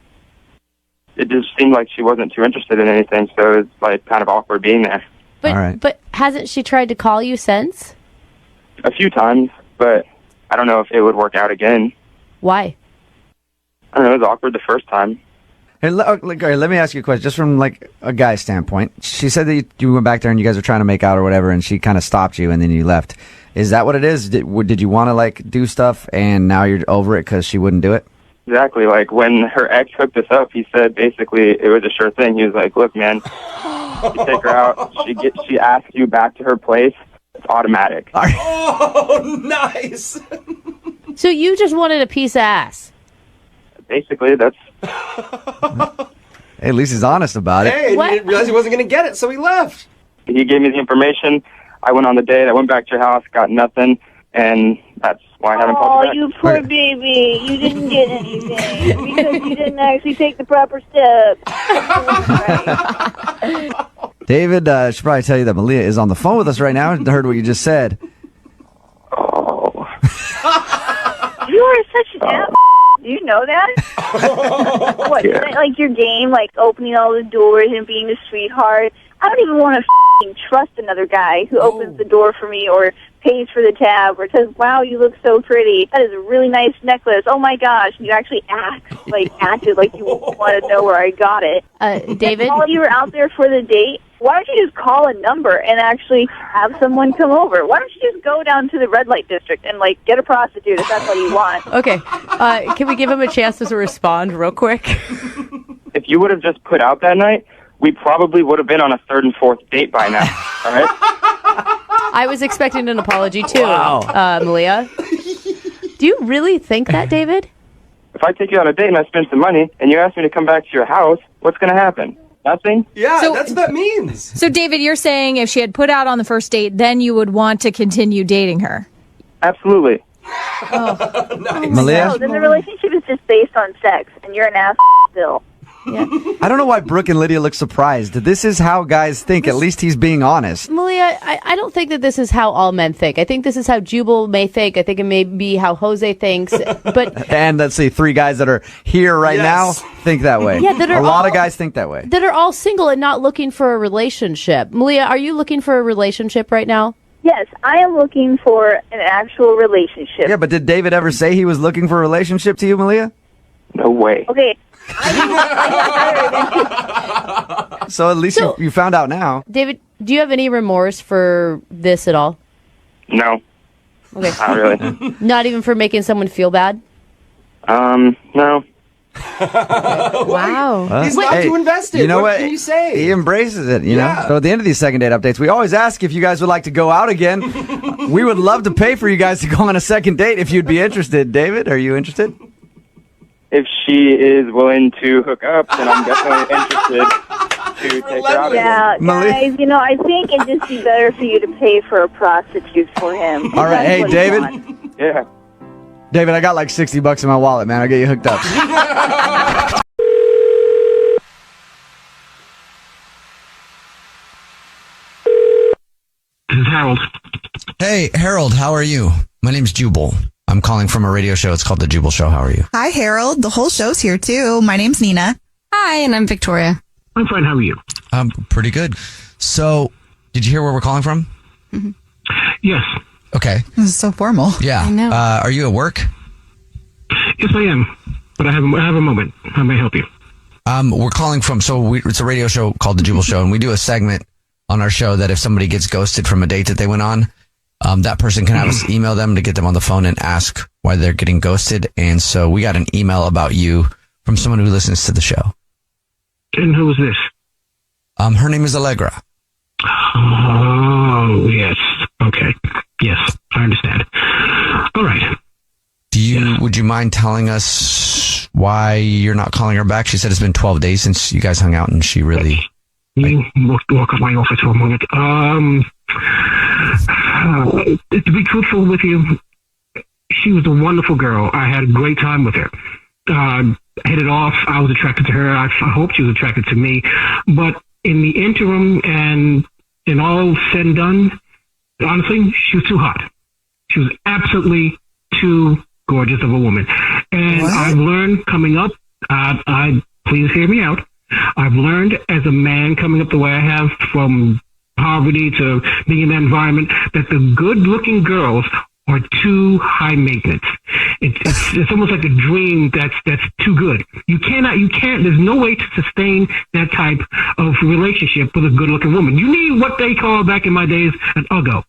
It just seemed like she wasn't too interested in anything, so it's like kind of awkward being there. But, All right. but hasn't she tried to call you since? A few times, but I don't know if it would work out again. Why? I don't know, it was awkward the first time. Hey, let me ask you a question, just from like a guy's standpoint. She said that you went back there and you guys were trying to make out or whatever, and she kind of stopped you and then you left. Is that what it is? Did you want to like do stuff and now you're over it because she wouldn't do it? Exactly. Like when her ex hooked us up, he said basically it was a sure thing. He was like, "Look, man, you take her out. She asks you back to her place. It's automatic." Oh, nice. So you just wanted a piece of ass. Basically, that's. Hey, at least he's honest about it. Hey, he didn't realize he wasn't going to get it, so he left. He gave me the information. I went on the date. I went back to your house, got nothing, and that's why I haven't called you back. You poor baby. You didn't get anything because you didn't actually take the proper steps. David should probably tell you that Malia is on the phone with us right now. I heard what you just said. Oh. You are such an ass. Do you know that? What, Yeah. isn't it like your game, like opening all the doors and being a sweetheart? I don't even want to trust another guy who opens the door for me or pays for the tab or says, "Wow, you look so pretty. That is a really nice necklace. Oh my gosh." And you actually acted like you want to know where I got it. David? While you were out there for the date, why don't you just call a number and actually have someone come over? Why don't you just go down to the red light district and, like, get a prostitute if that's what you want? Okay. Can we give him a chance to respond real quick? If you would have just put out that night, we probably would have been on a third and fourth date by now. All right? I was expecting an apology, too, Wow. Malia. Do you really think that, David? If I take you on a date and I spend some money and you ask me to come back to your house, what's going to happen? Nothing? Yeah, So- that's what that means. So, David, you're saying if she had put out on the first date, then you would want to continue dating her? Absolutely. Malia? No, then the relationship is just based on sex, and you're an ass still. Yeah. I don't know why Brooke and Lydia look surprised. This is how guys think. At least he's being honest. Malia, I don't think that this is how all men think. I think this is how Jubal may think. I think it may be how Jose thinks. But And let's see, 3 guys that are here right now think that way. Yeah, that are a lot all- of guys think that way. that are all single and not looking for a relationship. Malia, are you looking for a relationship right now? Yes, I am looking for an actual relationship. Yeah, but did David ever say he was looking for a relationship to you, Malia? No way. Okay. So at least you found out now. David, do you have any remorse for this at all? No. Okay. Not really. Not even for making someone feel bad? No. Wow. He's not too invested. You know what? Can you say? He embraces it, you Yeah. know? So at the end of these second date updates, we always ask if you guys would like to go out again. We would love to pay for you guys to go on a second date if you'd be interested. David, are you interested? If she is willing to hook up, then I'm definitely interested to take her out Yeah, again. guys, you know, I think it'd just be better for you to pay for a prostitute for him. All right, That's hey, what he David. wants. Yeah. David, I got like $60 in my wallet, man. I'll get you hooked up. This is Harold. Hey, Harold, how are you? My name's Jubal. I'm calling from a radio show. It's called The Jubal Show. How are you? Hi, Harold. The whole show's here, too. My name's Nina. Hi, and I'm Victoria. I'm fine. How are you? Pretty good. So, did you hear where we're calling from? Yes. Okay. This is so formal. Yeah. I know. Are you at work? Yes, I am. But I have a moment. How may I help you? We're calling from, it's a radio show called The Jubal Show, and we do a segment on our show that if somebody gets ghosted from a date that they went on, that person can have us email them to get them on the phone and ask why they're getting ghosted. And so we got an email about you from someone who listens to the show. And who is this? Her name is Allegra. Oh, yes. Okay. Yes, I understand. All right. Would you mind telling us why you're not calling her back? She said it's been 12 days since you guys hung out and she really... Walk up my office for a moment. To be truthful with you, she was a wonderful girl. I had a great time with her. Hit it off. I was attracted to her. I hope she was attracted to me. But in the interim and in all said and done, honestly, she was too hot. She was absolutely too gorgeous of a woman. And I've learned coming up, please hear me out. I've learned as a man coming up the way I have from poverty to being in that environment that the good-looking girls are too high maintenance. It's almost like a dream that's too good. You can't, there's no way to sustain that type of relationship with a good-looking woman. You need what they call back in my days an uggo.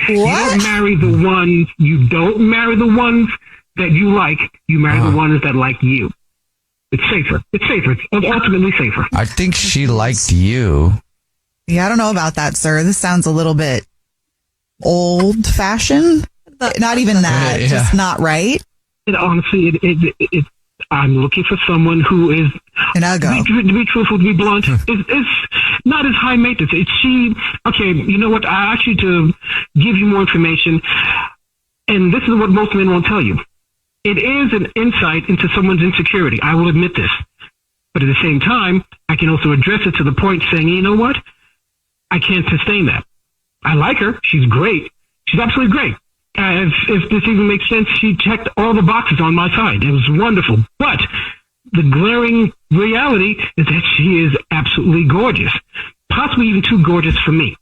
You don't marry the ones that you like. You marry the ones that like you. It's safer. It's safer. It's ultimately safer. I think she liked you. Yeah, I don't know about that, sir. This sounds a little bit old-fashioned. Not even that. Yeah. Just not right. Honestly, I'm looking for someone who is an uggo. To be truthful, to be blunt, is not as high maintenance. Okay, you know what? I asked you to give you more information, and this is what most men won't tell you. It is an insight into someone's insecurity. I will admit this. But at the same time, I can also address it to the point saying, you know what? I can't sustain that. I like her. She's great. She's absolutely great. If this even makes sense, she checked all the boxes on my side. It was wonderful. But the glaring reality is that she is absolutely gorgeous. Possibly even too gorgeous for me.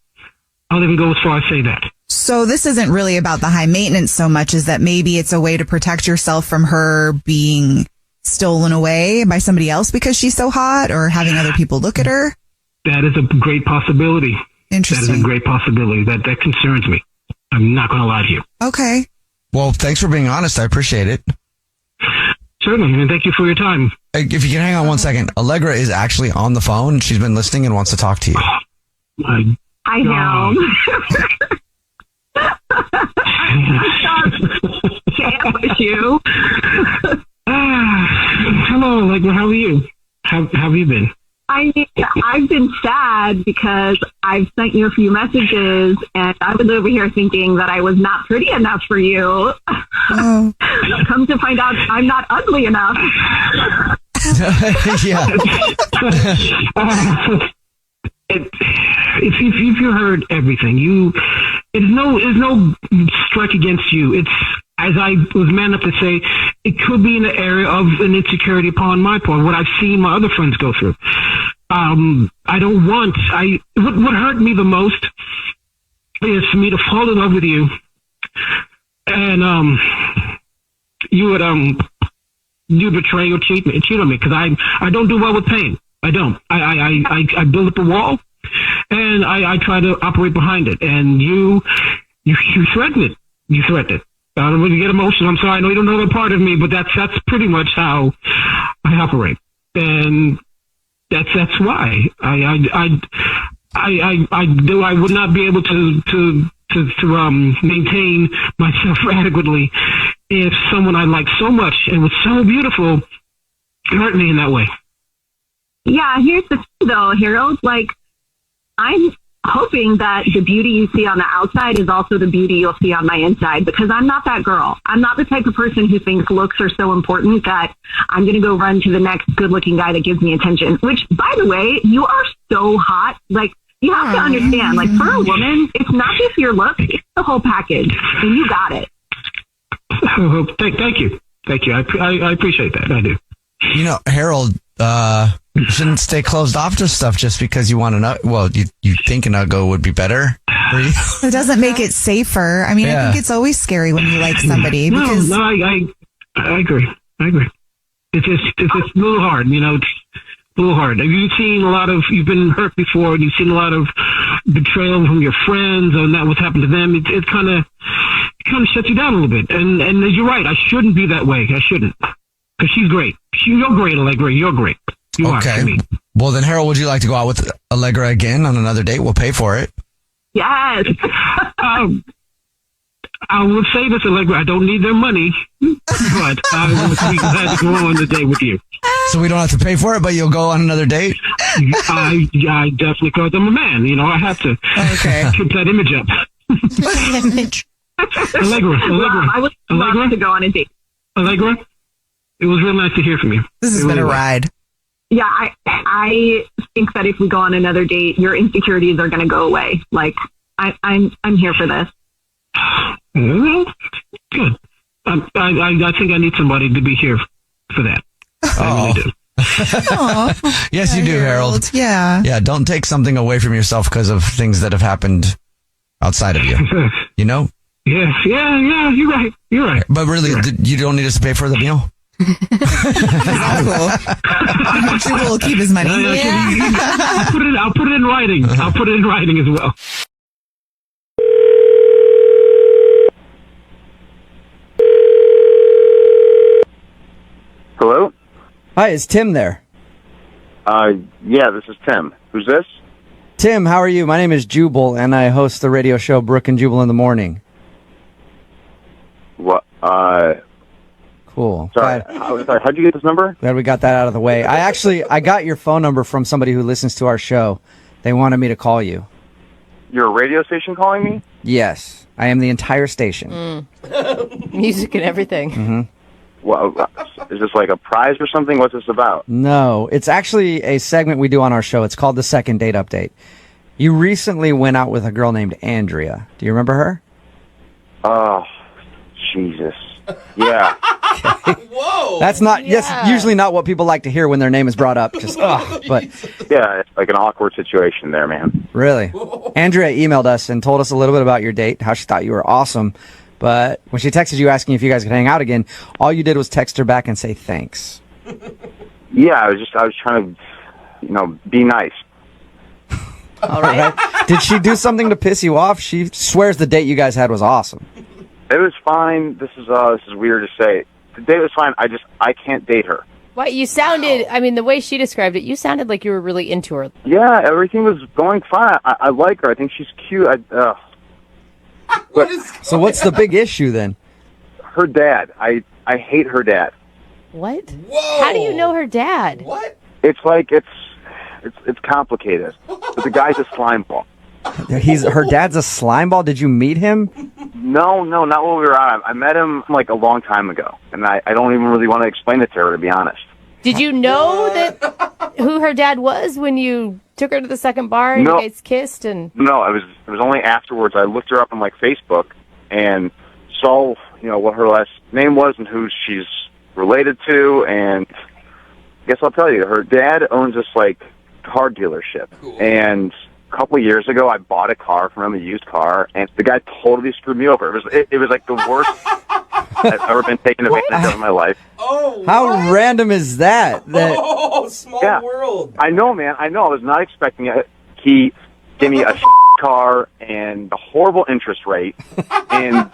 I'll even go as far as say that. So this isn't really about the high maintenance so much as that maybe it's a way to protect yourself from her being stolen away by somebody else because she's so hot or having other people look at her? That is a great possibility. Interesting. That is a great possibility. That concerns me. I'm not going to lie to you. Okay. Well, thanks for being honest. I appreciate it. Certainly, and thank you for your time. If you can hang on 1 second, Allegra is actually on the phone. She's been listening and wants to talk to you. I know. you. Hello, Allegra. How are you? How have you been? I've been sad because I've sent you a few messages, and I was over here thinking that I was not pretty enough for you. Oh. Come to find out, I'm not ugly enough. Yeah. If you heard everything, it's no strike against you. It's, as I was man enough to say, it could be in the area of an insecurity upon my part, what I've seen my other friends go through. What hurt me the most is for me to fall in love with you, and you would betray or cheat on me, because I don't do well with pain. I don't. I build up a wall, and I try to operate behind it. And you threaten it. You threaten it. I don't really get emotional. I'm sorry. I know you don't know that part of me, but that's pretty much how I operate. And that's why I would not be able to maintain myself adequately if someone I like so much and was so beautiful hurt me in that way. Yeah, here's the thing though, Harold. Like, I'm hoping that the beauty you see on the outside is also the beauty you'll see on my inside, because I'm not that girl. I'm not the type of person who thinks looks are so important that I'm going to go run to the next good-looking guy that gives me attention, which, by the way, you are so hot. Like, you have to understand, like, for a woman, it's not just your look, it's the whole package, and you got it. Oh, thank you. Thank you. I appreciate that. I do. You know, Harold, you shouldn't stay closed off to stuff just because you want to well, you think an Uggo would be better for you. It doesn't make it safer. I mean, I think it's always scary when you like somebody. Because no, I agree. It's a little hard, you know. It's a little hard. You've been hurt before, and you've seen a lot of betrayal from your friends, and that what's happened to them. It kind of shuts you down a little bit. And you're right. I shouldn't be that way. I shouldn't. Because she's great. You're great, Allegra. You're great. You are to me. Well, then, Harold, would you like to go out with Allegra again on another date? We'll pay for it. Yes. I will say this, Allegra. I don't need their money, but I would be glad to go on the date with you. So we don't have to pay for it, but you'll go on another date? I definitely, because I'm a man. You know, I have to keep that image up. Allegra. Well, I would love to go on a date. Allegra, it was real nice to hear from you. This has been a ride. Yeah, I think that if we go on another date, your insecurities are going to go away. Like, I'm here for this. Well, good. I think I need somebody to be here for that. I really do. Yes, you do, Harold. Yeah. Yeah, don't take something away from yourself because of things that have happened outside of you. You know? Yes, yeah, you're right. But really, you don't need us to pay for the meal? Jubal will keep his money. I'll put it in writing. I'll put it in writing as well. Hello? Hi, is Tim there? Yeah, this is Tim. Who's this? Tim, how are you? My name is Jubal, and I host the radio show Brooke and Jubal in the Morning. What? Cool. Sorry, how'd you get this number? Glad we got that out of the way. I got your phone number from somebody who listens to our show. They wanted me to call you. You're a radio station calling me? Yes, I am the entire station. Music and everything. Mm-hmm. Well, is this like a prize or something? What's this about? No, it's actually a segment we do on our show. It's called the Second Date Update. You recently went out with a girl named Andrea. Do you remember her? Oh, Jesus. Yeah. Whoa. That's usually not what people like to hear when their name is brought up. Just but yeah, it's like an awkward situation there, man. Really? Andrea emailed us and told us a little bit about your date, how she thought you were awesome. But when she texted you asking if you guys could hang out again, all you did was text her back and say thanks. Yeah, I was trying to, be nice. All right. Did she do something to piss you off? She swears the date you guys had was awesome. It was fine. This is weird to say. The date was fine. I can't date her. Why, you sounded, I mean, the way she described it, you sounded like you were really into her. Yeah, everything was going fine. I like her. I think she's cute. So what's the big issue then? Her dad. I hate her dad. What? Whoa. How do you know her dad? What? It's like it's complicated. But the guy's a slime ball. Her dad's a slime ball. Did you meet him? No, not while we were out. I met him like a long time ago, and I don't even really want to explain it to her, to be honest. Did you know that who her dad was when you took her to the second bar and No. you guys kissed? And No, it was only afterwards. I looked her up on like Facebook and saw what her last name was and who she's related to, and I guess I'll tell you, her dad owns this like car dealership, and a couple of years ago I bought a car from him, a used car, and the guy totally screwed me over. It was like the worst I've ever been taken advantage of in my life. Oh, How random is that? Oh, small world. I know, man. I know. I was not expecting it. He gave me a car and a horrible interest rate, and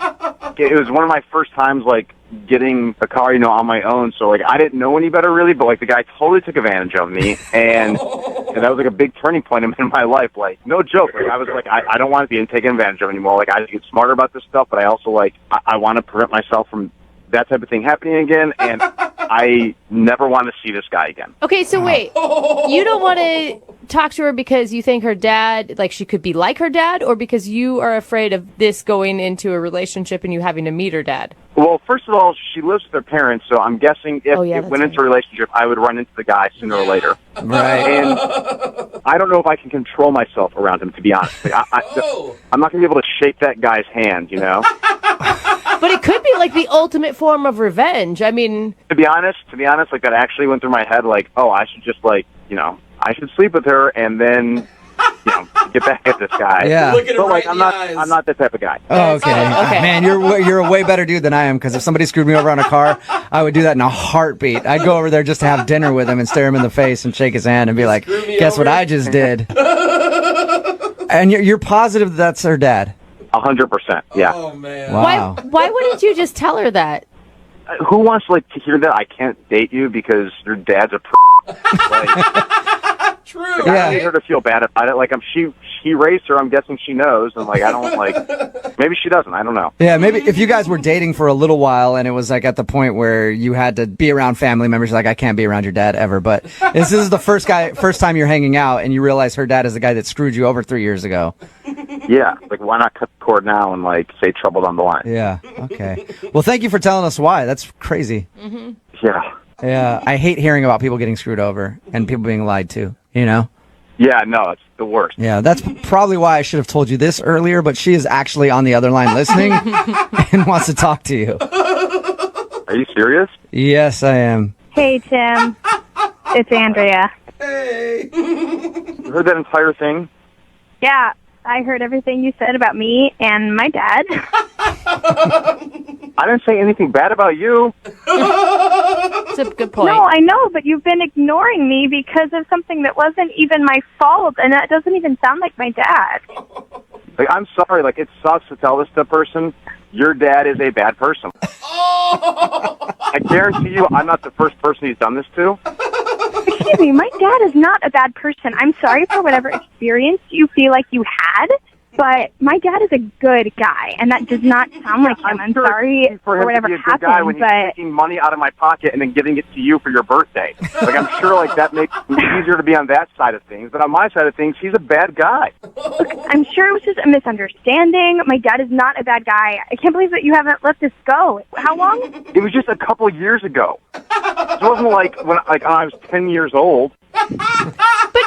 it was one of my first times like getting a car, on my own. So like I didn't know any better really, but like the guy totally took advantage of me, and that was like a big turning point in my life. Like no joke. Like I was like I don't want to be taken advantage of anymore. Like I have to get smarter about this stuff, but I also like I want to prevent myself from that type of thing happening again, and I never want to see this guy again. okay, so wait, you don't want to talk to her because you think her dad, like she could be like her dad, or because you are afraid of this going into a relationship and you having to meet her dad? Well, first of all, she lives with her parents, so I'm guessing if it went into a relationship, I would run into the guy sooner or later. Right. And I don't know if I can control myself around him, to be honest. Like, I'm not going to be able to shake that guy's hand, But it could be like the ultimate form of revenge. I mean, To be honest, like that actually went through my head. Like, oh, I should just I should sleep with her and then, get back at this guy. Yeah. Look at him right in the eyes. I'm not that type of guy. Oh, okay. Man, you're a way better dude than I am, because if somebody screwed me over on a car, I would do that in a heartbeat. I'd go over there just to have dinner with him and stare him in the face and shake his hand and be like, guess what I just did? And you're positive that's her dad? 100%, yeah. Oh, man. Wow. why wouldn't you just tell her that? Who wants to hear that I can't date you because your dad's a True. Like, I don't need her to feel bad about it. Like she raised her, I'm guessing she knows, and like I don't maybe she doesn't. I don't know. Yeah, maybe if you guys were dating for a little while and it was like at the point where you had to be around family members, like I can't be around your dad ever. But this is the first time you're hanging out and you realize her dad is the guy that screwed you over 3 years ago. Yeah, like why not cut the cord now and like say trouble down the line? Yeah. Okay. Well, thank you for telling us why. That's crazy. Mm-hmm. Yeah. Yeah, I hate hearing about people getting screwed over and people being lied to, Yeah, no, it's the worst. Yeah, that's probably why I should have told you this earlier, but she is actually on the other line listening and wants to talk to you. Are you serious? Yes, I am. Hey, Tim. It's Andrea. Hey. You heard that entire thing? Yeah, I heard everything you said about me and my dad. I didn't say anything bad about you. That's a good point. No, I know, but you've been ignoring me because of something that wasn't even my fault, and that doesn't even sound like my dad. Like, I'm sorry. Like, it sucks to tell this to a person. Your dad is a bad person. I guarantee you, I'm not the first person he's done this to. Excuse me, my dad is not a bad person. I'm sorry for whatever experience you feel like you had, but my dad is a good guy, and that does not sound like him. I'm sorry for whatever him to be a good guy when happened, he's but taking money out of my pocket and then giving it to you for your birthday. Like, I'm sure like that makes it easier to be on that side of things, but on my side of things, he's a bad guy. look, I'm sure it was just a misunderstanding. My dad is not a bad guy. I can't believe that you haven't let this go. How long? It was just a couple years ago. It wasn't like when I was 10 years old. But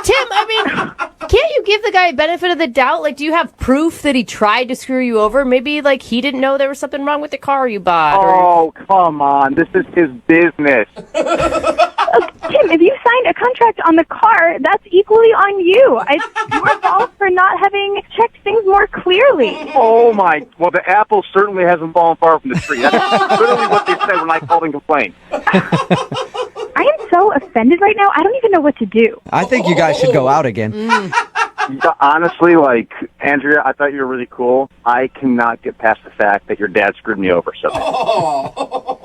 Tim, I mean, can't you give the guy a benefit of the doubt? Like, do you have proof that he tried to screw you over? Maybe, like, he didn't know there was something wrong with the car you bought. Oh, come on. This is his business. Tim, if you signed a contract on the car, that's equally on you. It's your fault for not having checked things more clearly. Oh, my. Well, the apple certainly hasn't fallen far from the tree. That's literally what they said when I called and complained. I am so offended right now, I don't even know what to do. I think you guys should go out again. Honestly, like, Andrea, I thought you were really cool. I cannot get past the fact that your dad screwed me over. So,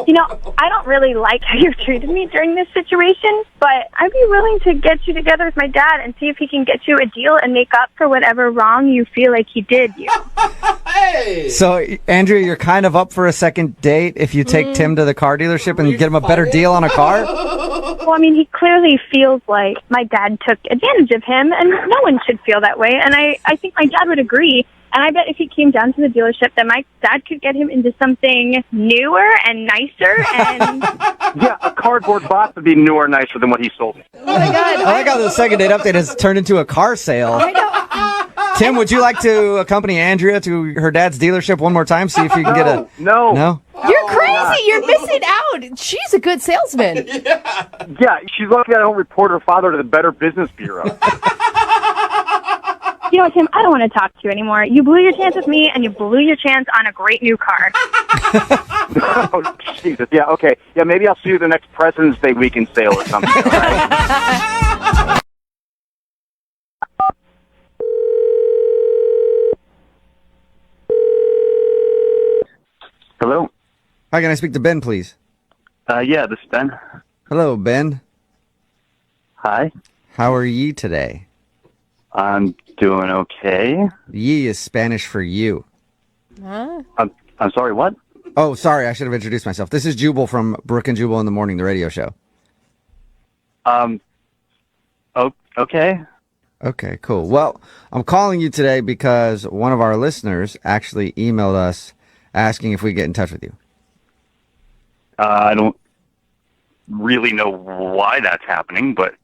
You know, I don't really like how you've treated me during this situation, but I'd be willing to get you together with my dad and see if he can get you a deal and make up for whatever wrong you feel like he did you. So, Andrea, you're kind of up for a second date if you take Tim to the car dealership and get him a better deal on a car? Well, I mean, he clearly feels like my dad took advantage of him, and no one should feel that way. And I think my dad would agree. And I bet if he came down to the dealership, that my dad could get him into something newer and nicer. And Yeah, a cardboard box would be newer and nicer than what he sold me. Oh my God. I like how the second date update has turned into a car sale. Tim, would you like to accompany Andrea to her dad's dealership one more time? See if you can get a... No? You're crazy. You're missing out. She's a good salesman. Yeah, she's lucky I don't report her father to the Better Business Bureau. you know what, Tim? I don't want to talk to you anymore. You blew your chance with me, and you blew your chance on a great new car. Oh, Jesus. Yeah, okay. Yeah, maybe I'll see you the next President's Day weekend sale or something. All right? Hello? Hi, can I speak to Ben, please? Yeah, this is Ben. Hello, Ben. Hi. How are ye today? I'm doing okay. Ye is Spanish for you. Huh? I'm sorry, what? Oh, sorry, I should have introduced myself. This is Jubal from Brooke and Jubal in the Morning, the radio show. Okay. Okay, cool. Well, I'm calling you today because one of our listeners actually emailed us asking if we get in touch with you. I don't really know why that's happening, but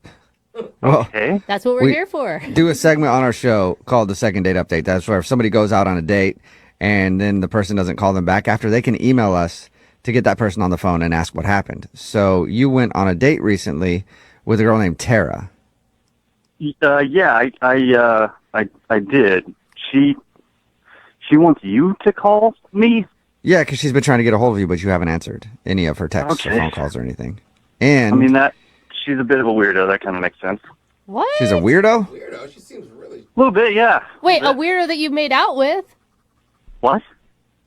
Well, okay. That's what we're here for. Do a segment on our show called the Second Date Update. That's where if somebody goes out on a date and then the person doesn't call them back after, they can email us to get that person on the phone and ask what happened. So you went on a date recently with a girl named Tara. Yeah, I did. She wants you to call me? Yeah, because she's been trying to get a hold of you, but you haven't answered any of her texts or phone calls or anything. And I mean, she's a bit of a weirdo. That kind of makes sense. What? She's a weirdo? Weirdo. She seems really... A little bit, yeah. Wait, a weirdo that you made out with? What?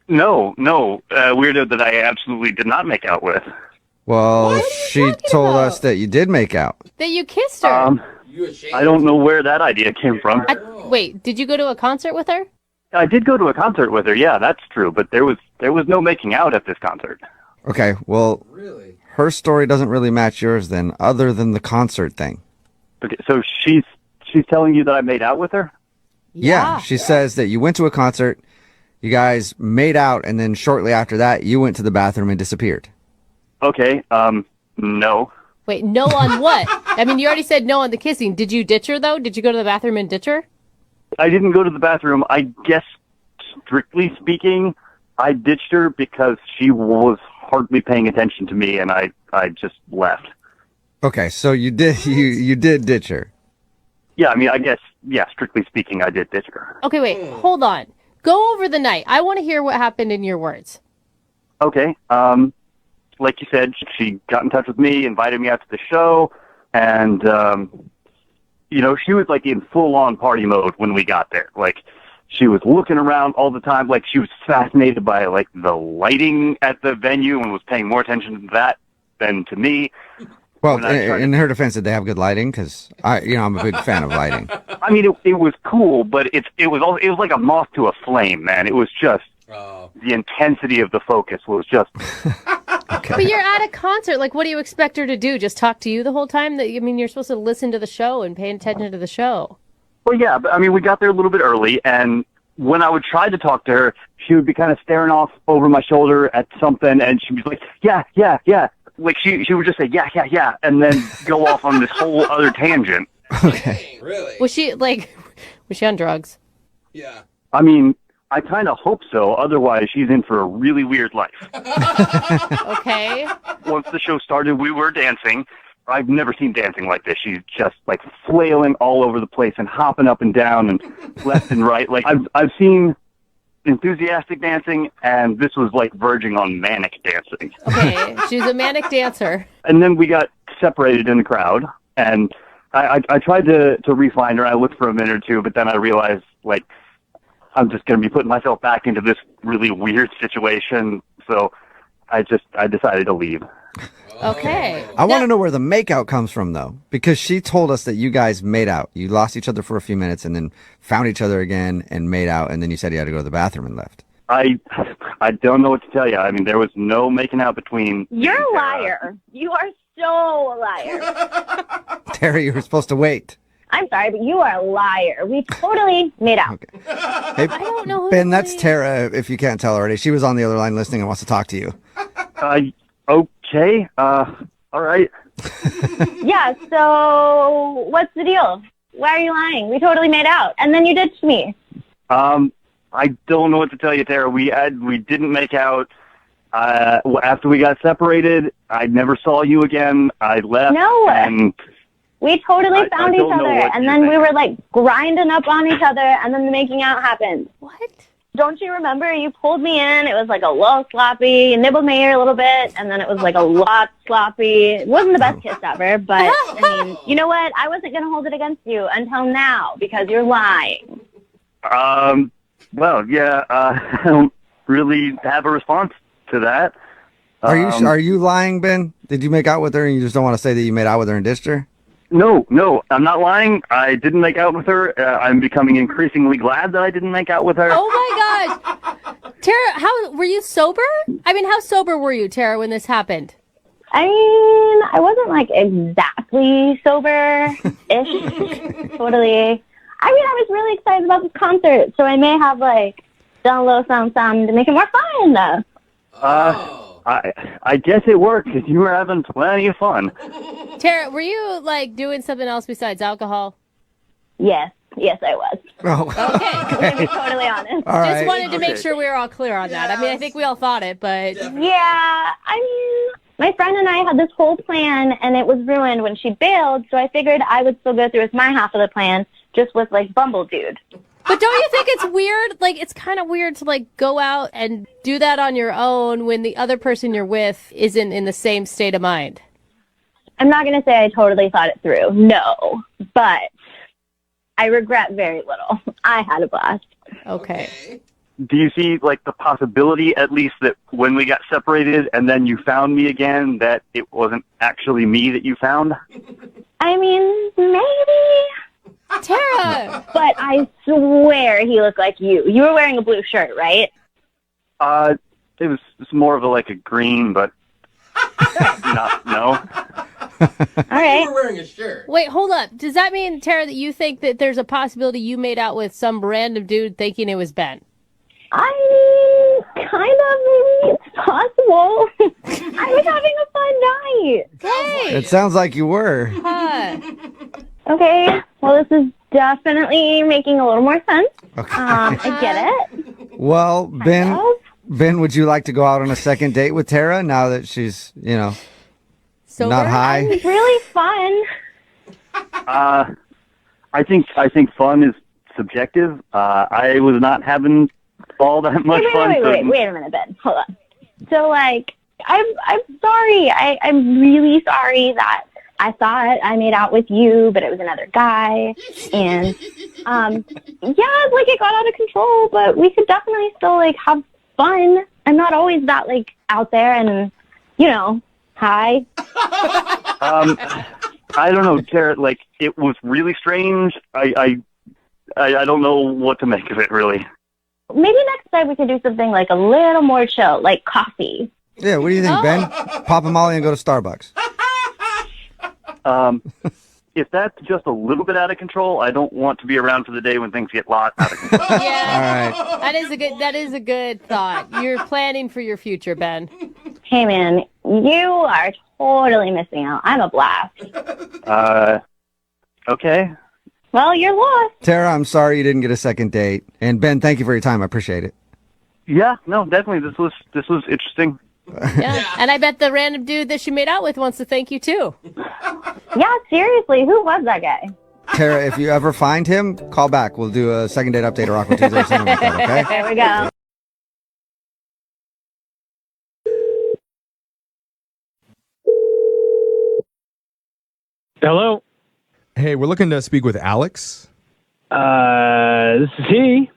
No. Weirdo that I absolutely did not make out with. Well, she told us that you did make out. That you kissed her? I don't know where that idea came from. Wait, did you go to a concert with her? I did go to a concert with her. Yeah, that's true. But there was no making out at this concert. Okay, well, her story doesn't really match yours then, other than the concert thing. Okay, so she's telling you that I made out with her? Yeah, she says that you went to a concert, you guys made out, and then shortly after that, you went to the bathroom and disappeared. Okay, no. Wait, no on what? I mean, you already said no on the kissing. Did you ditch her, though? Did you go to the bathroom and ditch her? I didn't go to the bathroom. I guess, strictly speaking, I ditched her because she was hardly paying attention to me, and I just left. Okay, so you did you did ditch her. Yeah, I mean, I guess, yeah, strictly speaking, I did ditch her. Okay, wait, hold on. Go over the night. I want to hear what happened in your words. Okay, like you said, she got in touch with me, invited me out to the show, and, she was, like, in full-on party mode when we got there. Like, she was looking around all the time. Like, she was fascinated by, like, the lighting at the venue and was paying more attention to that than to me. Well, in her defense, did they have good lighting? Because I'm a big fan of lighting. I mean, it was cool, but it was like a moth to a flame, man. It was just the intensity of the focus was just. Okay. But you're at a concert. Like, what do you expect her to do? Just talk to you the whole time? You're supposed to listen to the show and pay attention to the show. Well, yeah, but I mean, we got there a little bit early, and when I would try to talk to her, she would be kind of staring off over my shoulder at something, and she'd be like, yeah. Like, she would just say, yeah, and then go off on this whole other tangent. Okay. Really? Was she on drugs? Yeah. I mean, I kind of hope so. Otherwise, she's in for a really weird life. Okay. Once the show started, we were dancing. I've never seen dancing like this. She's just, like, flailing all over the place and hopping up and down and left and right. Like, I've seen enthusiastic dancing, and this was, like, verging on manic dancing. Okay, she's a manic dancer. And then we got separated in the crowd, and I tried to re-find her. I looked for a minute or two, but then I realized, like, I'm just going to be putting myself back into this really weird situation. So I decided to leave. Okay. I want to know where the makeout comes from, though, because she told us that you guys made out. You lost each other for a few minutes and then found each other again and made out, and then you said you had to go to the bathroom and left. I don't know what to tell you. I mean, there was no making out between. You're a liar. You are so a liar. Terry, you were supposed to wait. I'm sorry, but you are a liar. We totally made out. Okay. Hey, I don't know who Ben, that's Tara, if you can't tell already. She was on the other line listening and wants to talk to you. Okay. All right. Yeah, so what's the deal? Why are you lying? We totally made out, and then you ditched me. I don't know what to tell you, Tara. We didn't make out. After we got separated, I never saw you again. I left. No. And we totally found I each don't know other, what and you then we think. were like grinding up on each other, and then the making out happened. What? Don't you remember? You pulled me in. It was like a little sloppy. You nibbled my ear a little bit, and then it was like a lot sloppy. It wasn't the best kiss ever, but I mean, you know what? I wasn't going to hold it against you until now because you're lying. Well, yeah. I don't really have a response to that. Are you lying, Ben? Did you make out with her and you just don't want to say that you made out with her and ditched her? No, I'm not lying. I didn't make out with her. I'm becoming increasingly glad that I didn't make out with her. Oh my gosh. Tara, how were you sober? I mean, how sober were you, Tara, when this happened? I mean, I wasn't like exactly sober-ish, totally. I mean, I was really excited about this concert, so I may have like done a little something to make it more fun. I guess it worked because you were having plenty of fun. Tara, were you like doing something else besides alcohol? Yes, I was. Oh. Okay. To be totally honest. All Just right. wanted to make sure we were all clear on that. I mean, I think we all thought it, but Yeah, I mean, my friend and I had this whole plan, and it was ruined when she bailed, so I figured I would still go through with my half of the plan, just with, like, Bumble Dude. But don't you think it's weird? Like, it's kind of weird to, like, go out and do that on your own when the other person you're with isn't in the same state of mind. I'm not going to say I totally thought it through, no, but I regret very little. I had a blast. Okay. Do you see, like, the possibility, at least, that when we got separated and then you found me again, that it wasn't actually me that you found? I mean, maybe. Tara! But I swear he looked like you. You were wearing a blue shirt, right? It was more of a green, but no. All right. You were wearing a shirt. Wait, hold up. Does that mean, Tara, that you think that there's a possibility you made out with some random dude thinking it was Ben? I mean, kind of, maybe it's possible. I was having a fun night. Hey! It sounds like you were. Huh. Okay, well, this is definitely making a little more sense. Okay. I get it. Well, Ben, would you like to go out on a second date with Tara now that she's, Sober? not high? It's really fun. I think fun is subjective. I was not having all that much fun. Wait a minute, Ben. Hold on. So, I'm sorry. I'm really sorry that I thought I made out with you, but it was another guy. And, it got out of control, but we could definitely still, have fun. I'm not always that, out there and, high. I don't know, Tara, it was really strange. I don't know what to make of it, really. Maybe next time we could do something, a little more chill, like coffee. Yeah, what do you think, Ben? Pop a Molly and go to Starbucks. If that's just a little bit out of control, I don't want to be around for the day when things get lost out of control. Yeah. All right. That is a good thought. You're planning for your future, Ben. Hey, man, you are totally missing out. I'm a blast. Okay. Well, you're lost. Tara, I'm sorry you didn't get a second date. And Ben, thank you for your time. I appreciate it. Yeah, no, definitely. This was interesting. Yeah. And I bet the random dude that she made out with wants to thank you, too. Yeah, seriously, who was that guy? Tara, if you ever find him, call back. We'll do a second date update or Aqua Tuesday or something like that, okay? There we go. Hello. Hey, we're looking to speak with Alex. This is he.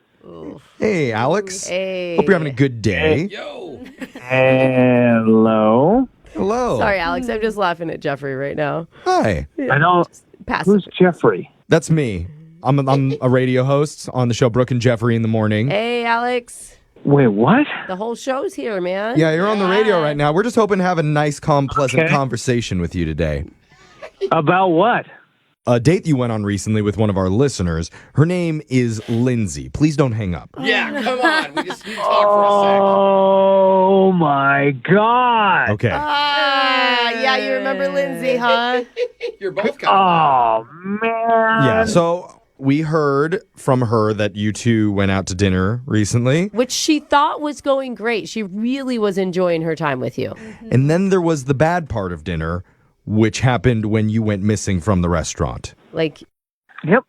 Hey, Alex. Hey. Hope you're having a good day. Hello. Hello. Sorry, Alex. I'm just laughing at Jeffrey right now. Hi. I don't. Who's Jeffrey? That's me. I'm a radio host on the show Brooke and Jeffrey in the morning. Hey, Alex. Wait, what? The whole show's here, man. Yeah, you're on the radio right now. We're just hoping to have a nice, calm, pleasant conversation with you today. About what? A date you went on recently with one of our listeners. Her name is Lindsay. Please don't hang up. Yeah, come on. We just need to talk for a Oh my God. Okay. Yeah, you remember Lindsay, huh? second. You're both coming. Oh man. Yeah, so we heard from her that you two went out to dinner recently. Which she thought was going great. She really was enjoying her time with you. And then there was the bad part of dinner, which happened when you went missing from the restaurant. Like, Yep.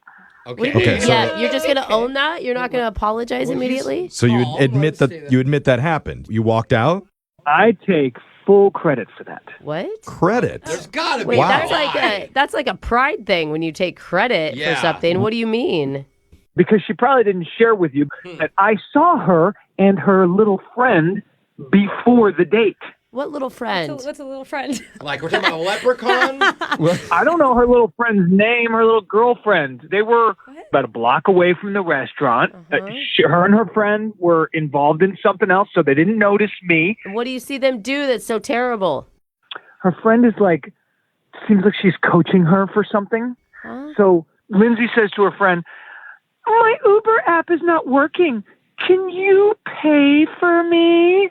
Okay, so- yeah, you're just going to own that? You're not going to apologize immediately? So you admit that happened. You walked out? I take full credit for that. What? Credit. There's gotta be. Wait, Wow. that's like a pride thing when you take credit Yeah. for something. What do you mean? Because she probably didn't share with you that I saw her and her little friend before the date. What little friend? What's a little friend? Like we're talking about a leprechaun? I don't know her little friend's name, her little girlfriend. They were about a block away from the restaurant. Her and her friend were involved in something else, so they didn't notice me. What do you see them do that's so terrible? Her friend is like, seems like she's coaching her for something. So Lindsay says to her friend, my Uber app is not working. Can you pay for me?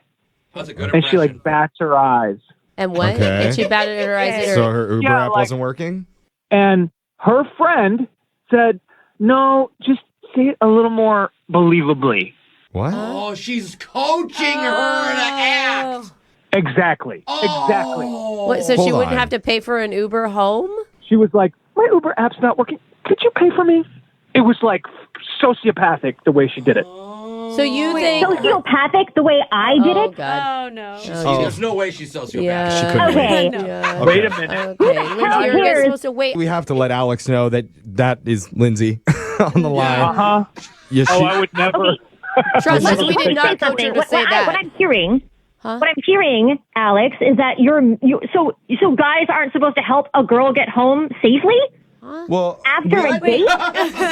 That's a good And she like bats her eyes. And what? Okay. And she batted her eyes at her. So her Uber Yeah, app like- wasn't working? And her friend said, no, just say it a little more believably. What? Oh, she's coaching her to act. Exactly. Exactly. What, so she Hold wouldn't on. have to pay for an Uber home? She was like, my Uber app's not working. Could you pay for me? It was like sociopathic the way she did it. So you think... Sociopathic the way I did it? God. Oh, no. There's no way she's sociopathic. Yeah. She couldn't Okay. wait. Yeah. Wait a minute. Okay, Lindsay, you're Here's- supposed to wait. We have to let Alex know that is Lindsay on the line. Uh-huh. Yeah, Oh, she- I would never. Trust us, we did not coach her to say What that. I'm hearing, Alex, is that so guys aren't supposed to help a girl get home safely well, after a date.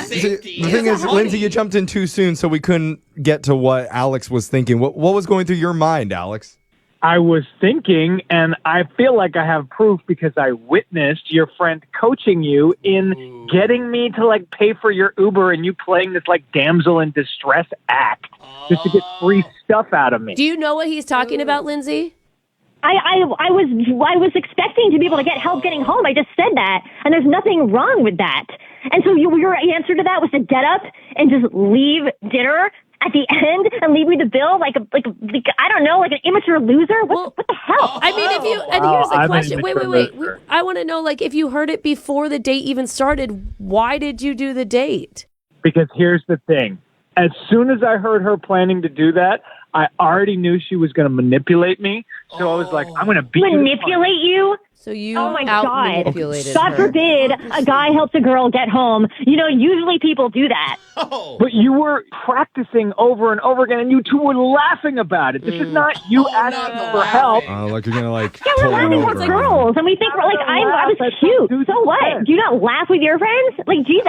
see, the thing is, Lindsay, you jumped in too soon, so we couldn't get to what Alex was thinking. What was going through your mind, Alex? I was thinking, and I feel like I have proof because I witnessed your friend coaching you in getting me to like pay for your Uber and you playing this like damsel in distress act just to get free stuff out of me. Do you know what he's talking about, Lindsay? I was expecting to be able to get help getting home. I just said that, and there's nothing wrong with that. And so your answer to that was to get up and just leave dinner at the end and leave me the bill like I don't know, like an immature loser. What the hell? I mean, if you and here's the question. Wait. I want to know, like, if you heard it before the date even started, why did you do the date? Because here's the thing. As soon as I heard her planning to do that, I already knew she was going to manipulate me. So I was like, I'm going to beat you. Manipulate you? So you oh my out-manipulated God her. forbid a guy helps a girl get home. You know, usually people do that. But you were practicing over and over again, and you two were laughing about it. This is not you asking for help. Like you're gonna like Yeah, we're pull it laughing over. with girls, and we think we're like, I was cute. So what? Do you not laugh with your friends? Like, geez,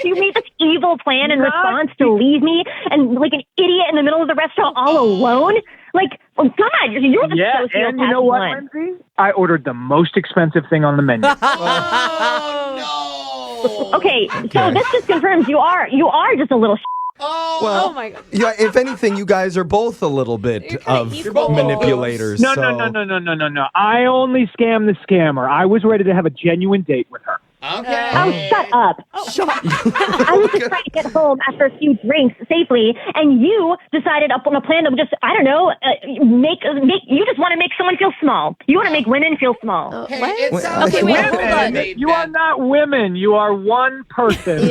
you made this evil plan in response to leave me and like an idiot in the middle of the restaurant all alone. Like, oh God, you're the sociopath and you know what, one. Lindsay? I ordered the most expensive thing on the menu. Okay, so this just confirms you are just a little. Well, my God. yeah. If anything, you guys are both a little bit of manipulators. No. I only scam the scammer. I was ready to have a genuine date with her. Okay. Oh, shut up. Shut up. I was just trying to get home after a few drinks safely, and you decided up on a plan to just, I don't know, you just want to make someone feel small. You want to make women feel small. Okay, wait, hold on. You are not women. You are one person.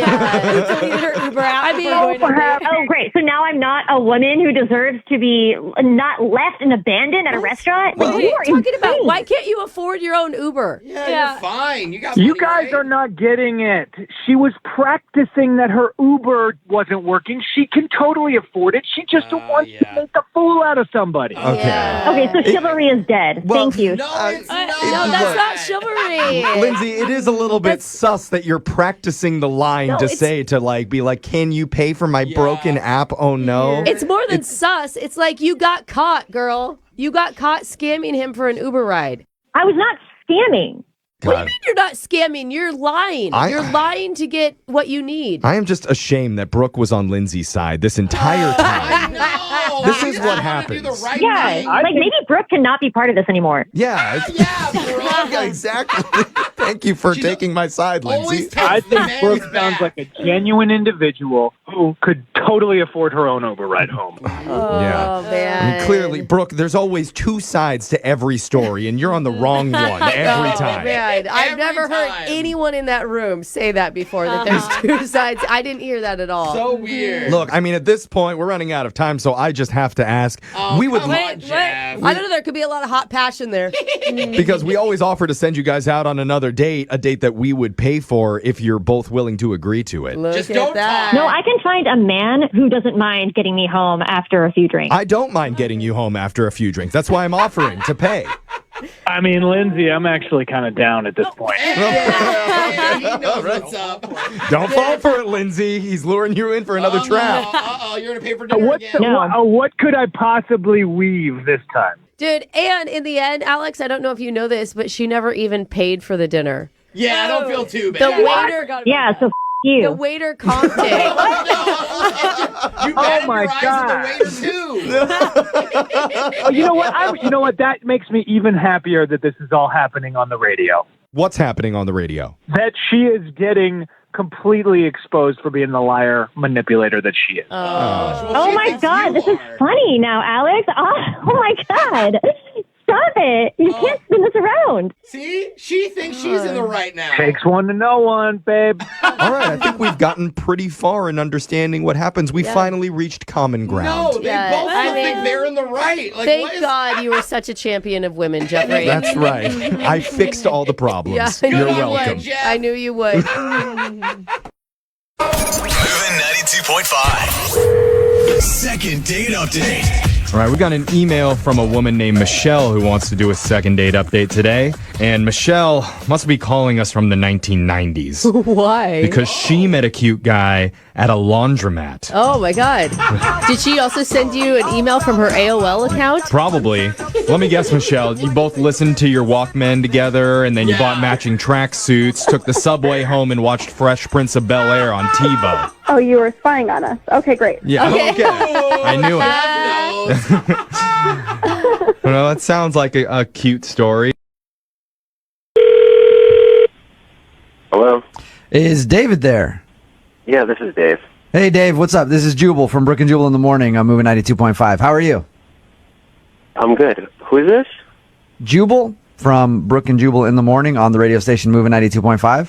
Oh, great. So now I'm not a woman who deserves to be not left and abandoned at a restaurant? What Like, are you you are talking about? insane. Why can't you afford your own Uber? Yeah, you're fine. You got You money, guys right? are are not getting it. She was practicing that her Uber wasn't working. She can totally afford it. She just wants to make a fool out of somebody. Okay, so chivalry is dead. Thank you. No, that's not chivalry. Lindsay, it is a little bit sus that you're practicing the line No, to it's- say to like be like, can you pay for my broken app? Oh no. It's more than sus. It's like you got caught, girl. You got caught scamming him for an Uber ride. I was not scamming. What do you mean you're not scamming? You're lying. You're lying to get what you need. I am just ashamed that Brooke was on Lindsay's side this entire time. This is what happens. Yeah, like maybe Brooke cannot be part of this anymore. Yeah. Yeah, exactly. Thank you for taking my side, Lindsay. I think Brooke sounds like a genuine individual who could totally afford her own Uber ride home. Yeah. Man. I mean, clearly, Brooke, there's always two sides to every story, and you're on the wrong one every time. Man, I've never heard anyone in that room say that before, that there's two sides. I didn't hear that at all. So weird. Look, I mean, at this point, we're running out of time, so I just have to ask. We would Wait. I don't know. There could be a lot of hot passion there. because we always offer to send you guys out on another date, a date that we would pay for if you're both willing to agree to it. Look at that. No, I can find a man who doesn't mind getting me home after a few drinks. I don't mind getting you home after a few drinks. That's why I'm offering to pay. I mean, Lindsay, I'm actually kind of down at this point. He knows what's up. Don't fall for it, Lindsay. He's luring you in for another trap. You're going to pay for dinner again. What could I possibly weave this time? Dude, and in the end, Alex, I don't know if you know this, but she never even paid for the dinner. Yeah, I don't feel too bad. The waiter Yeah, so you. The waiter comped it. You Oh my God! Oh, you know what? You know what? That makes me even happier that this is all happening on the radio. What's happening on the radio? That she is getting completely exposed for being the liar manipulator that she is. Oh my God, this is funny now, Alex. Oh my God. Stop it. You can't spin this around. See? She thinks she's in the right now. Takes one to know one, babe. All right, I think we've gotten pretty far in understanding what happens. We finally reached common ground. No, they both think they're in the right. Like, Thank God you were such a champion of women, Jeffrey. That's right. I fixed all the problems. Yeah, I knew You're you welcome. would. I knew you would. Moving 92.5. Second date update. All right, we got an email from a woman named Michelle who wants to do a second date update today. And Michelle must be calling us from the 1990s. Why? Because she met a cute guy at a laundromat. Oh my God. Did she also send you an email from her AOL account? Probably. Let me guess, Michelle. You both listened to your Walkman together, and then you bought matching tracksuits, took the subway home, and watched Fresh Prince of Bel-Air on TiVo. Oh, you were spying on us. Okay, great. Yeah, okay. I knew it. Well, that sounds like a cute story. Hello? Is David there? Yeah, this is Dave. Hey, Dave, what's up? This is Jubal from Brooke and Jubal in the Morning. I'm moving 92.5. How are you? I'm good. Who is this? Jubal from Brooke and Jubal in the Morning on the radio station moving 92.5.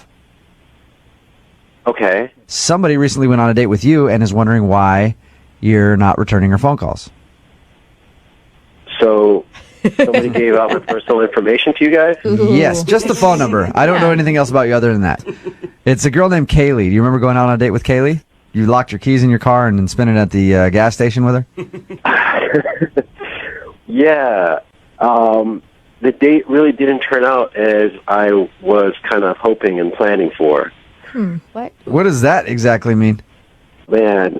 Okay. Somebody recently went on a date with you and is wondering why you're not returning her phone calls. So, somebody gave out my personal information to you guys? Yes, just the phone number. I don't know anything else about you other than that. It's a girl named Kaylee. Do you remember going out on a date with Kaylee? You locked your keys in your car and then spent it at the gas station with her? Yeah. The date really didn't turn out as I was kind of hoping and planning for. What? What does that exactly mean? Man,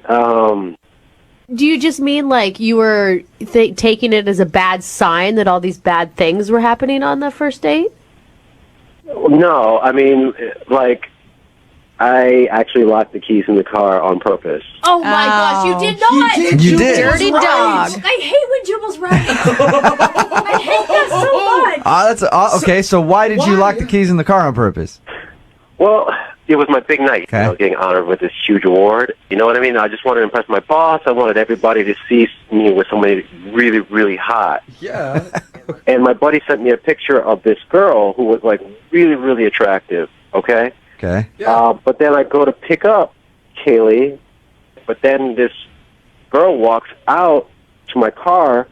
Do you just mean like you were taking it as a bad sign that all these bad things were happening on the first date? no, I mean, like, I actually locked the keys in the car on purpose. Oh my gosh, you did not! You did. Dirty dog. I hate when Jubal's right. I hate that so much. Okay, so why did you lock the keys in the car on purpose? Well, it was my big night, you know, getting honored with this huge award. You know what I mean? I just wanted to impress my boss. I wanted everybody to see me with somebody really, really hot. Yeah. And my buddy sent me a picture of this girl who was, like, really, really attractive, okay? Okay. But then I go to pick up Kaylee, but then this girl walks out to my car,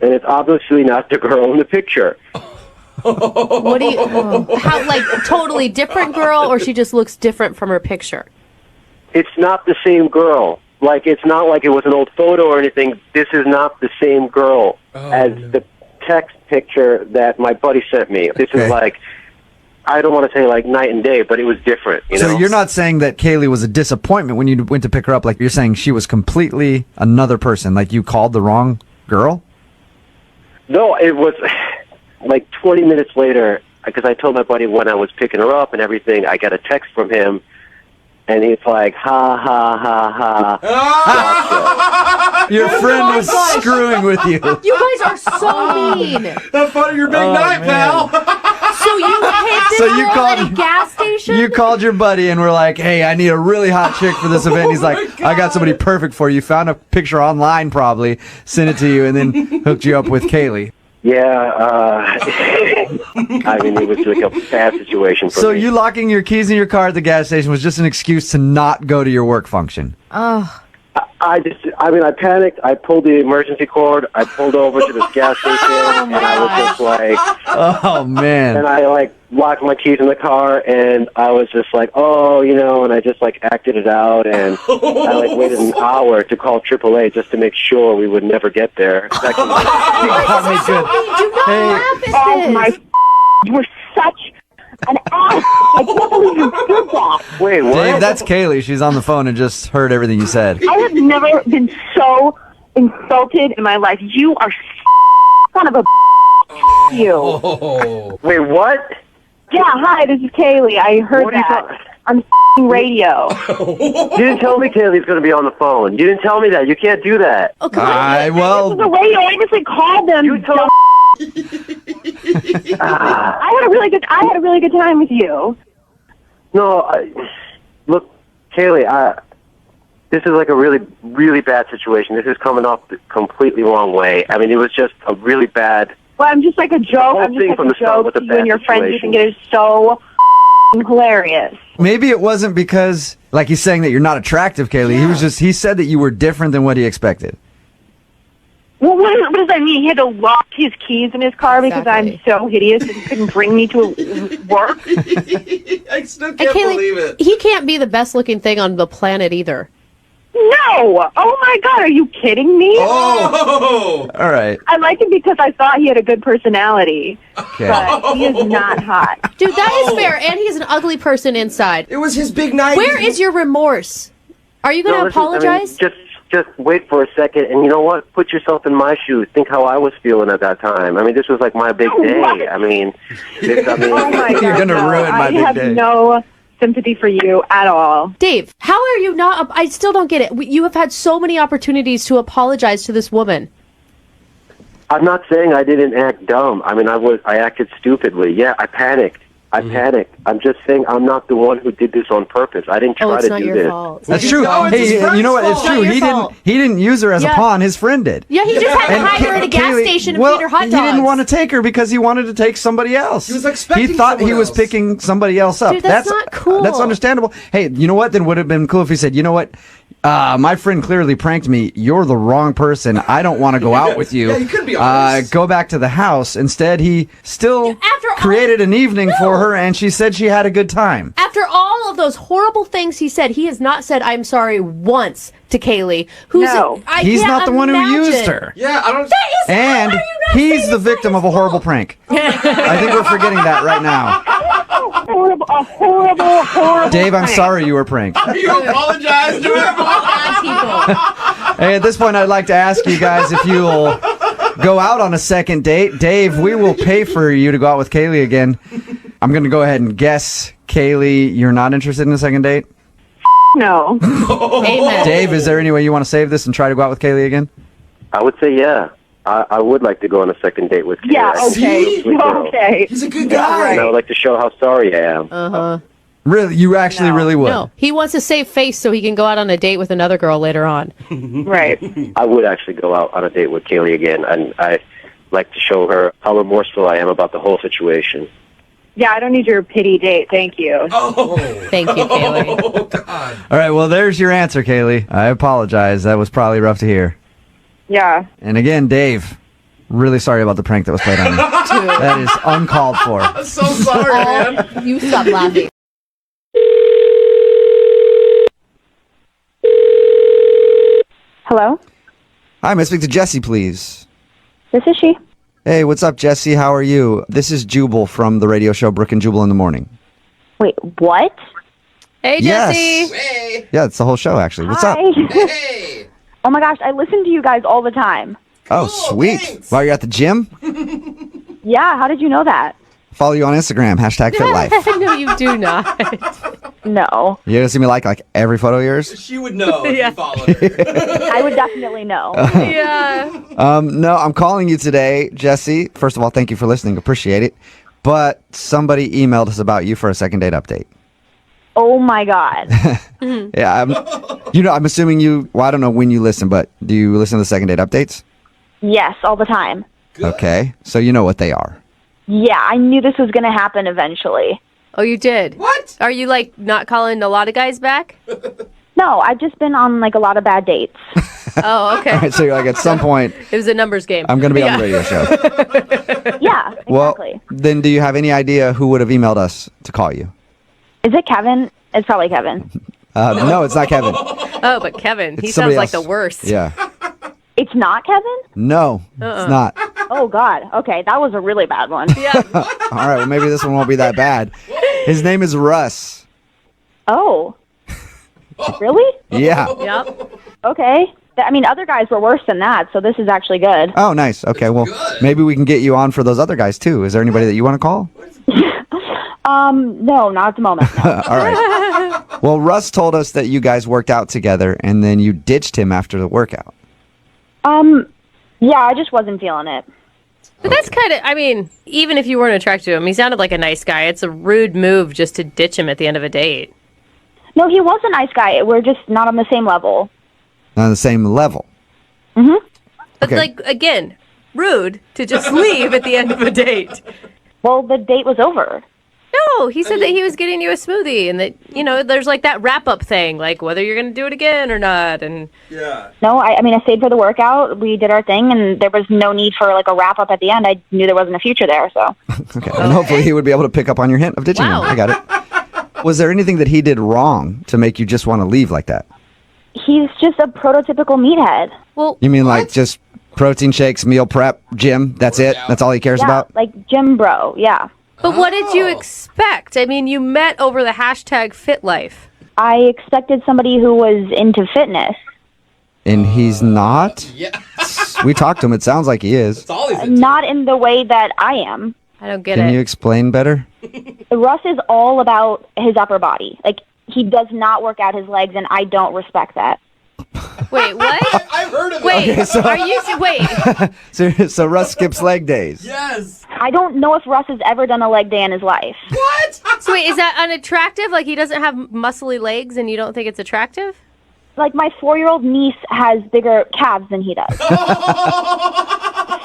and it's obviously not the girl in the picture. What do you? How like totally different girl, or she just looks different from her picture? It's not the same girl. Like, it's not like it was an old photo or anything. This is not the same girl as the text picture that my buddy sent me. This is like, I don't want to say like night and day, but it was different. You know? You're not saying that Kaylee was a disappointment when you went to pick her up. Like, you're saying she was completely another person. Like, you called the wrong girl? No, it was like 20 minutes later, because I told my buddy when I was picking her up and everything, I got a text from him, and he's like, ha, ha, ha, ha. Gotcha. Your friend was screwing with you. You guys are so mean. Have fun at your big night, pal. So you hit this girl at a gas station? You called your buddy and were like, hey, I need a really hot chick for this event. He's like, I got somebody perfect for you. Found a picture online probably, sent it to you, and then hooked you up with Kaylee. Yeah, I mean, it was like a bad situation for So me. you locking your keys in your car at the gas station was just an excuse to not go to your work function. Oh. I panicked. I pulled the emergency cord. I pulled over to this gas station, and I was just like, oh, man. And I, like, locked my keys in the car, and I was just like, oh, you know, and I just, like, acted it out, and I, like, waited an hour to call AAA just to make sure we would never get there. Do not laugh at this. You were such an ass. I can't believe you did that. Wait, what? Dave, that's Kaylee. She's on the phone and just heard everything you said. I have never been so insulted in my life. You are son of a you. Wait, what? Yeah, hi, this is Kaylee. I heard that on radio. You didn't tell me Kaylee's going to be on the phone. You didn't tell me that. You can't do that. This was the radio. I just called them. You told I had a really good time with you. No, look, Kaylee, this is like a really, really bad situation. This is coming off the completely wrong way. I mean, it was just a really bad... Well, I'm just like a joke. I'm just like a joke to you and your friends. You think it is so hilarious. Maybe it wasn't because, like, he's saying that you're not attractive, Kaylee. He said that you were different than what he expected. Well, what does that mean? He had to lock his keys in his car because I'm so hideous and he couldn't bring me to work? I still And can't Kaylee, believe it. he can't be the best looking thing on the planet either. No! Oh my God, are you kidding me? Oh! All right. I like him because I thought he had a good personality. Okay. But he is not hot. Dude, that is fair, and he's an ugly person inside. It was his big night. Where is your remorse? Are you going to apologize? Just wait for a second, and you know what? Put yourself in my shoes. Think how I was feeling at that time. I mean, this was like my big day. I mean, Oh my God, You're going to ruin my big I have day. no sympathy for you at all. Dave, how are you not? I still don't get it. You have had so many opportunities to apologize to this woman. I'm not saying I didn't act dumb. I mean, I acted stupidly. Yeah, I panicked. I'm just saying I'm not the one who did this on purpose. I didn't try to do this. Fault. That's true. Hey, you know what? It's true. He didn't use her as a pawn. His friend did. Yeah, he just had to hide her at a gas station and feed her hot dogs. He didn't want to take her because he wanted to take somody else. He was expecting He thought he someone was else. picking somebody else up. Dude, that's not cool. That's understandable. Hey, you know what? Then would have been cool if he said, you know what? My friend clearly pranked me. You're the wrong person. I don't want to go out with you. Yeah, you could be honest. Go back to the house. Instead, he still created an evening for her, and she said she had a good time. After all of those horrible things he said, he has not said "I'm sorry" once to Kaylee. He's not the one who used her. Yeah, I don't. And he's the victim of a horrible prank. I think we're forgetting that right now. A horrible Dave, I'm prank. sorry you were pranked. You apologize to him. Hey, at this point, I'd like to ask you guys if you'll go out on a second date. Dave, we will pay for you to go out with Kaylee again. I'm going to go ahead and guess, Kaylee, you're not interested in a second date? No. Amen. Dave, is there any way you want to save this and try to go out with Kaylee again? I would say yeah. I would like to go on a second date with Kaylee. Yeah, okay. Okay. He's a good And guy. I would like to show how sorry I am. Uh-huh. Really? You actually really would? No, he wants to save face so he can go out on a date with another girl later on. Right. I would actually go out on a date with Kaylee again, and I'd like to show her how remorseful I am about the whole situation. Yeah, I don't need your pity date. Thank you. Oh. Thank you, Kaylee. Oh, God. All right, well, there's your answer, Kaylee. I apologize. That was probably rough to hear. Yeah. And again, Dave, Really sorry about the prank that was played on you. That is uncalled for. I'm so sorry, man. You stop laughing. Hello? Hi, may I speak to Jesse, please? This is she. Hey, what's up, Jesse? How are you? This is Jubal from the radio show Brooke and Jubal in the Morning. Wait, what? Hey, Yes. Jesse. Hey. Yeah, it's the whole show, actually. What's up? Hey. Oh my gosh, I listen to you guys all the time. Oh, sweet. thanks. While you're at the gym, Yeah, how did you know that? follow you on Instagram, #FitLife. No, you do not. No. You're gonna see me like every photo of yours? She would know if Yeah. you followed her. I would definitely know. Yeah. No, I'm calling you today, Jesse. First of all, thank you for listening. Appreciate it. But somebody emailed us about you for a second date update. Oh my god. Yeah, I'm assuming well, I don't know when you listen, but do you listen to the second date updates? Yes, all the time. Okay, so you know what they are. Yeah, I knew this was going to happen eventually. Oh, you did? What? Are you, like, not calling a lot of guys back? No, I've just been on like a lot of bad dates. Oh, okay. All right, so you're like, at some point, It was a numbers game. I'm going to be on the radio show. Yeah, exactly. Well, then do you have any idea who would have emailed us to call you? Is it Kevin? It's probably Kevin. No, it's not Kevin. Oh, but Kevin, he It's sounds somebody like else. the worst. Yeah. It's not Kevin? No, it's not. Oh god. Okay, that was a really bad one. Yeah. All right, well, maybe this one won't be that bad. His name is Russ. Oh. Really? Yeah. Yep. Okay. I mean, other guys were worse than that, so this is actually good. Oh, nice. Okay, well, maybe we can get you on for those other guys, too. Is there anybody that you want to call? No, not at the moment. No. All right. Well, Russ told us that you guys worked out together, and then you ditched him after the workout. Yeah, I just wasn't feeling it. But that's kind of, I mean, even if you weren't attracted to him, he sounded like a nice guy. It's a rude move just to ditch him at the end of a date. No, he was a nice guy. We're just not on the same level. Not on the same level. Mm-hmm. But, like, again, rude to just leave at the end of a date. Well, the date was over. No, he said that he was getting you a smoothie and that, you know, there's like that wrap-up thing, like whether you're going to do it again or not. And Yeah. No, I mean, I stayed for the workout. We did our thing, and there was no need for, like, a wrap-up at the end. I knew there wasn't a future there, so. Okay. And hopefully he would be able to pick up on your hint of ditching him. I got it. Was there anything that he did wrong to make you just want to leave like that? He's just a prototypical meathead. Well, You mean like just protein shakes, meal prep, gym? That's it? That's all he cares Yeah, about? like gym bro, yeah. But what did you expect? I mean, you met over the #FitLife. I expected somebody who was into fitness. And he's not? Yeah. We talked to him. It sounds like he is. That's all he's into. Not in the way that I am. I don't get Can it. you explain better? Russ is all about his upper body. Like, he does not work out his legs, and I don't respect that. Wait, what? I've heard of Wait, it. are you, wait. So Russ skips leg days. Yes. I don't know if Russ has ever done a leg day in his life. What? So wait, is that unattractive? Like he doesn't have muscly legs and you don't think it's attractive? Like, my 4-year-old niece has bigger calves than he does.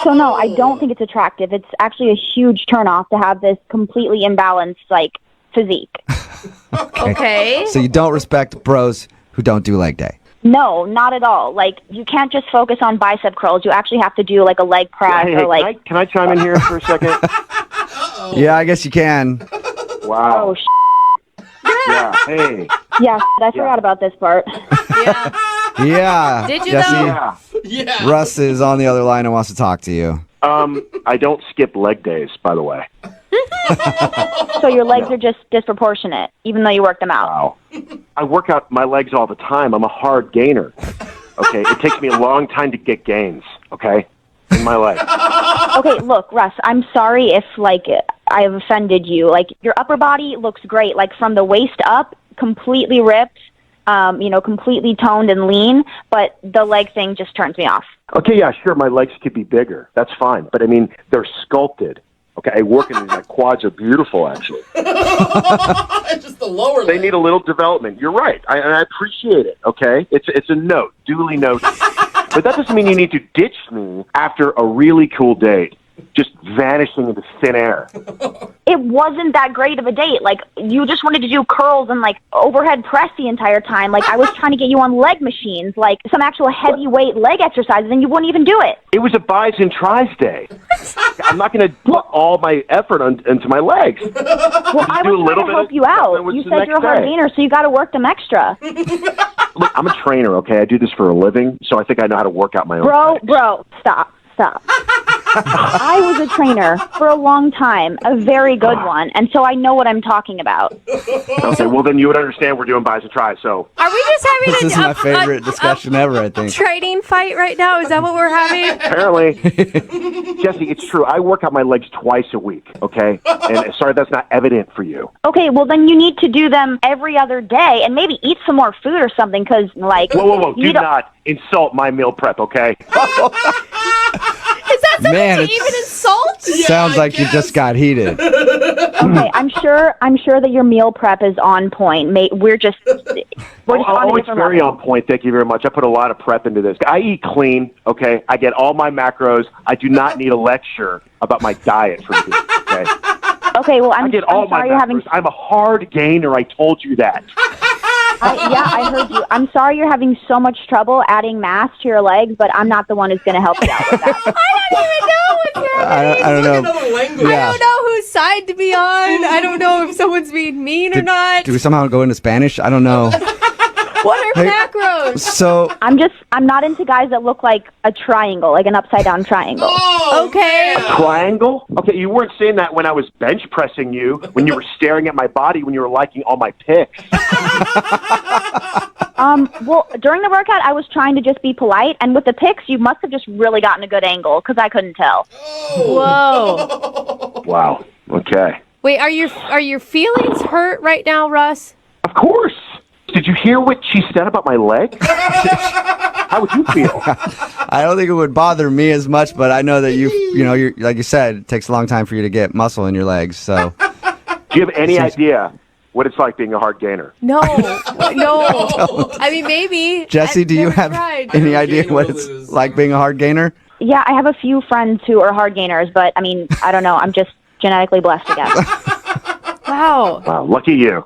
So no, I don't think it's attractive. It's actually a huge turnoff to have this completely imbalanced, like, physique. Okay. So you don't respect bros who don't do leg day. No, not at all. Like, you can't just focus on bicep curls. You actually have to do, like, a leg press Hey, or, like... can I chime in here for a second? Yeah, I guess you can. Wow. Oh, Yeah, hey. yeah, I forgot about this part. Yeah. Yeah. Did you Jesse, though? Yeah. Russ is on the other line and wants to talk to you. I don't skip leg days, by the way. So your legs are just disproportionate, even though you work them out. Wow. I work out my legs all the time. I'm a hard gainer. Okay, it takes me a long time to get gains, okay, in my life. Okay, look, Russ, I'm sorry if, like, I have offended you. Like, your upper body looks great, like, from the waist up, completely ripped, completely toned and lean, but the leg thing just turns me off. Okay, yeah, sure, my legs could be bigger. That's fine. But, I mean, they're sculpted. Okay, I work in my quads are beautiful, actually. Just the lower They leg. need a little development. You're right, and I appreciate it, okay? It's a note, duly noted. But that doesn't mean you need to ditch me after a really cool date. just vanishing into thin air. It wasn't that great of a date. Like, you just wanted to do curls and, like, overhead press the entire time. Like, I was trying to get you on leg machines, like some actual heavyweight leg exercises, and you wouldn't even do it. It was a buys and tries day. I'm not going to put all my effort into my legs. Well, I was trying to help you out. You said you're a hard gainer, so you got to work them extra. Look, I'm a trainer, okay? I do this for a living, so I think I know how to work out my own. Bro, stop. I was a trainer for a long time, a very good one, and so I know what I'm talking about. Okay, well then you would understand we're doing buys and tries, so... Are we just having This is my favorite discussion ever, I think. trading fight right now? Is that what we're having? Apparently. Jesse, it's true. I work out my legs twice a week, okay? And sorry that's not evident for you. Okay, well then you need to do them every other day, and maybe eat some more food or something, because, like... Whoa. Do not insult my meal prep, okay? Is that something to even insult? Sounds like you just got heated. Okay, I'm sure that your meal prep is on point. We're just on a it's different very level. on point. Thank you very much. I put a lot of prep into this. I eat clean, okay? I get all my macros. I do not need a lecture about my diet from you, okay? Okay, well, I get all my sorry you're having... macros. I'm a hard gainer. I told you that. I heard you. I'm sorry you're having so much trouble adding mass to your legs, but I'm not the one who's going to help you out with that. I don't even know what's happening. I don't know. I don't know whose side to be on. I don't know if someone's being mean or not. Do we somehow go into Spanish? I don't know. What are macros? So I'm not into guys that look like a triangle, like an upside down triangle. Okay. A triangle? Okay, you weren't saying that when I was bench pressing you, when you were staring at my body, when you were liking all my pics. Well, during the workout, I was trying to just be polite, and with the pics, you must have just really gotten a good angle, because I couldn't tell. Whoa. Wow. Okay. Wait, are your feelings hurt right now, Russ? Of course. Did you hear what she said about my leg? How would you feel? I don't think it would bother me as much, but I know that you're like you said, it takes a long time for you to get muscle in your legs. So, do you have any idea what it's like being a hard gainer? No. I mean, maybe. Jesse, do you have any idea what it's like being a hard gainer? Yeah, I have a few friends who are hard gainers, but, I mean, I don't know. I'm just genetically blessed, I guess. Wow. Wow, lucky you.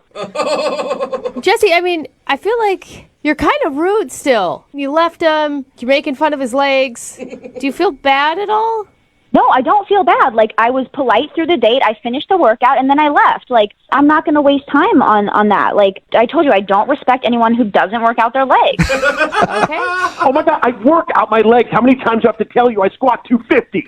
Jesse, I mean, I feel like you're kind of rude still. You left him. You're making fun of his legs. Do you feel bad at all? No, I don't feel bad. Like, I was polite through the date. I finished the workout, and then I left. Like, I'm not going to waste time on that. Like, I told you, I don't respect anyone who doesn't work out their legs. Okay. Oh, my God, I work out my legs. How many times do I have to tell you I squat 250?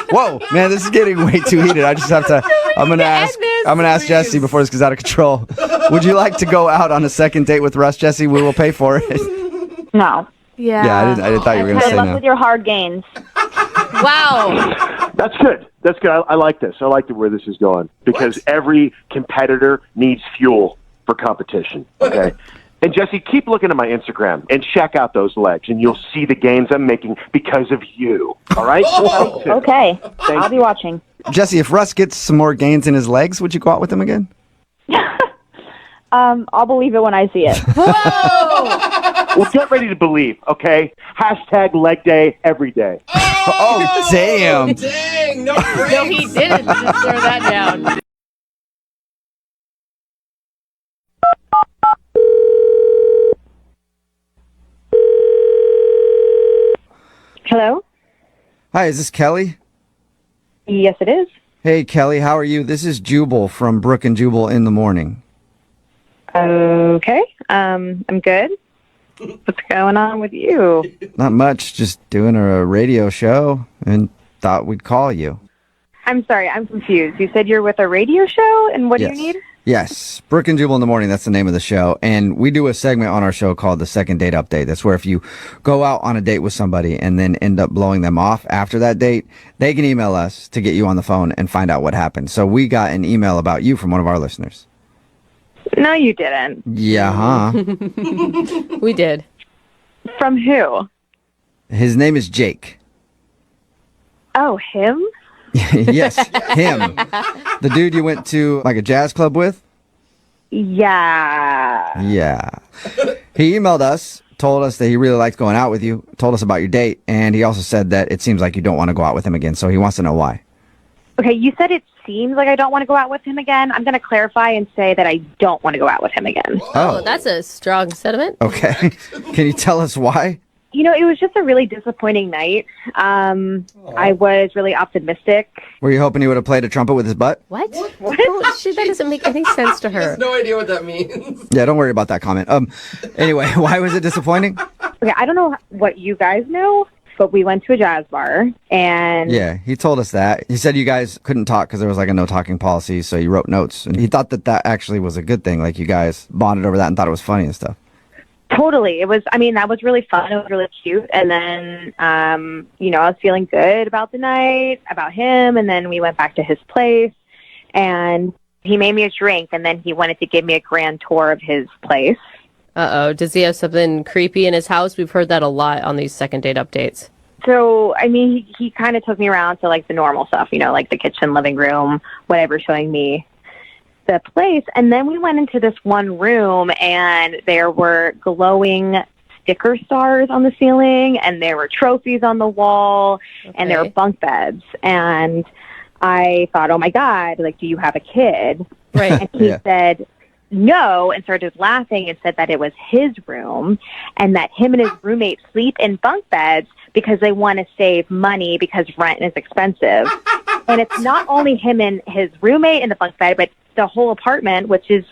Whoa, man, this is getting way too heated. I just have to. I'm gonna ask Jesse before this goes out of control. Would you like to go out on a second date with Russ, Jesse? We will pay for it. No. Yeah. Yeah, I didn't thought you were gonna Good say luck no. with your hard gains. Wow. That's good. That's good. I like this. I like where this is going because every competitor needs fuel for competition. Okay. And Jesse, keep looking at my Instagram and check out those legs, and you'll see the gains I'm making because of you. All right? Okay. I'll be watching. Jesse, if Russ gets some more gains in his legs, would you go out with him again? I'll believe it when I see it. Whoa! Well, get ready to believe, okay? Hashtag leg day every day. Oh, damn. Dang, no No, he didn't just throw that down. Hello? Hi, is this Kelly? Yes, it is. Hey, Kelly, how are you? This is Jubal from Brooke and Jubal in the morning. Okay. I'm good. What's going on with you? Not much, just doing a radio show and thought we'd call you. I'm sorry, I'm confused. You said you're with a radio show, and what do you Yes. need? Yes, Brooke and Jubal in the morning, that's the name of the show. And we do a segment on our show called the Second Date Update. That's where if you go out on a date with somebody and then end up blowing them off after that date, they can email us to get you on the phone and find out what happened. So we got an email about you from one of our listeners. No, you didn't. Yeah, huh? We did. From who? His name is Jake. Oh, him? Yes, him. The dude you went to like a jazz club with? Yeah. Yeah. He emailed us told us that he really liked going out with you, told us about your date, and he also said that it seems like you don't want to go out with him again, so he wants to know why. Okay, you said it seems like I don't want to go out with him again. I'm going to clarify and say that I don't want to go out with him again. Oh, that's a strong sentiment. Okay. Can you tell us why? You know, it was just a really disappointing night. I was really optimistic. Were you hoping he would have played a trumpet with his butt? What? That doesn't make any sense to her. No idea what that means. Yeah, don't worry about that comment. Anyway, why was it disappointing? Okay, I don't know what you guys know, but we went to a jazz bar and... Yeah, he told us that. He said you guys couldn't talk because there was like a no talking policy, so you wrote notes. And he thought that that actually was a good thing. Like you guys bonded over that and thought it was funny and stuff. Totally. It was, I mean, that was really fun. It was really cute. And then, you know, I was feeling good about the night, about him. And then we went back to his place and he made me a drink. And then he wanted to give me a grand tour of his place. Uh-oh. Does he have something creepy in his house? We've heard that a lot on these second date updates. So, I mean, he kind of took me around to like the normal stuff, you know, like the kitchen, living room, whatever, showing me the place. And then we went into this one room and there were glowing sticker stars on the ceiling and there were trophies on the wall and there were bunk beds. And I thought, oh my God, like, do you have a kid? Right. And he said no and started laughing and said that it was his room and that him and his roommate sleep in bunk beds because they want to save money because rent is expensive. And it's not only him and his roommate in the bunk bed, but the whole apartment, which is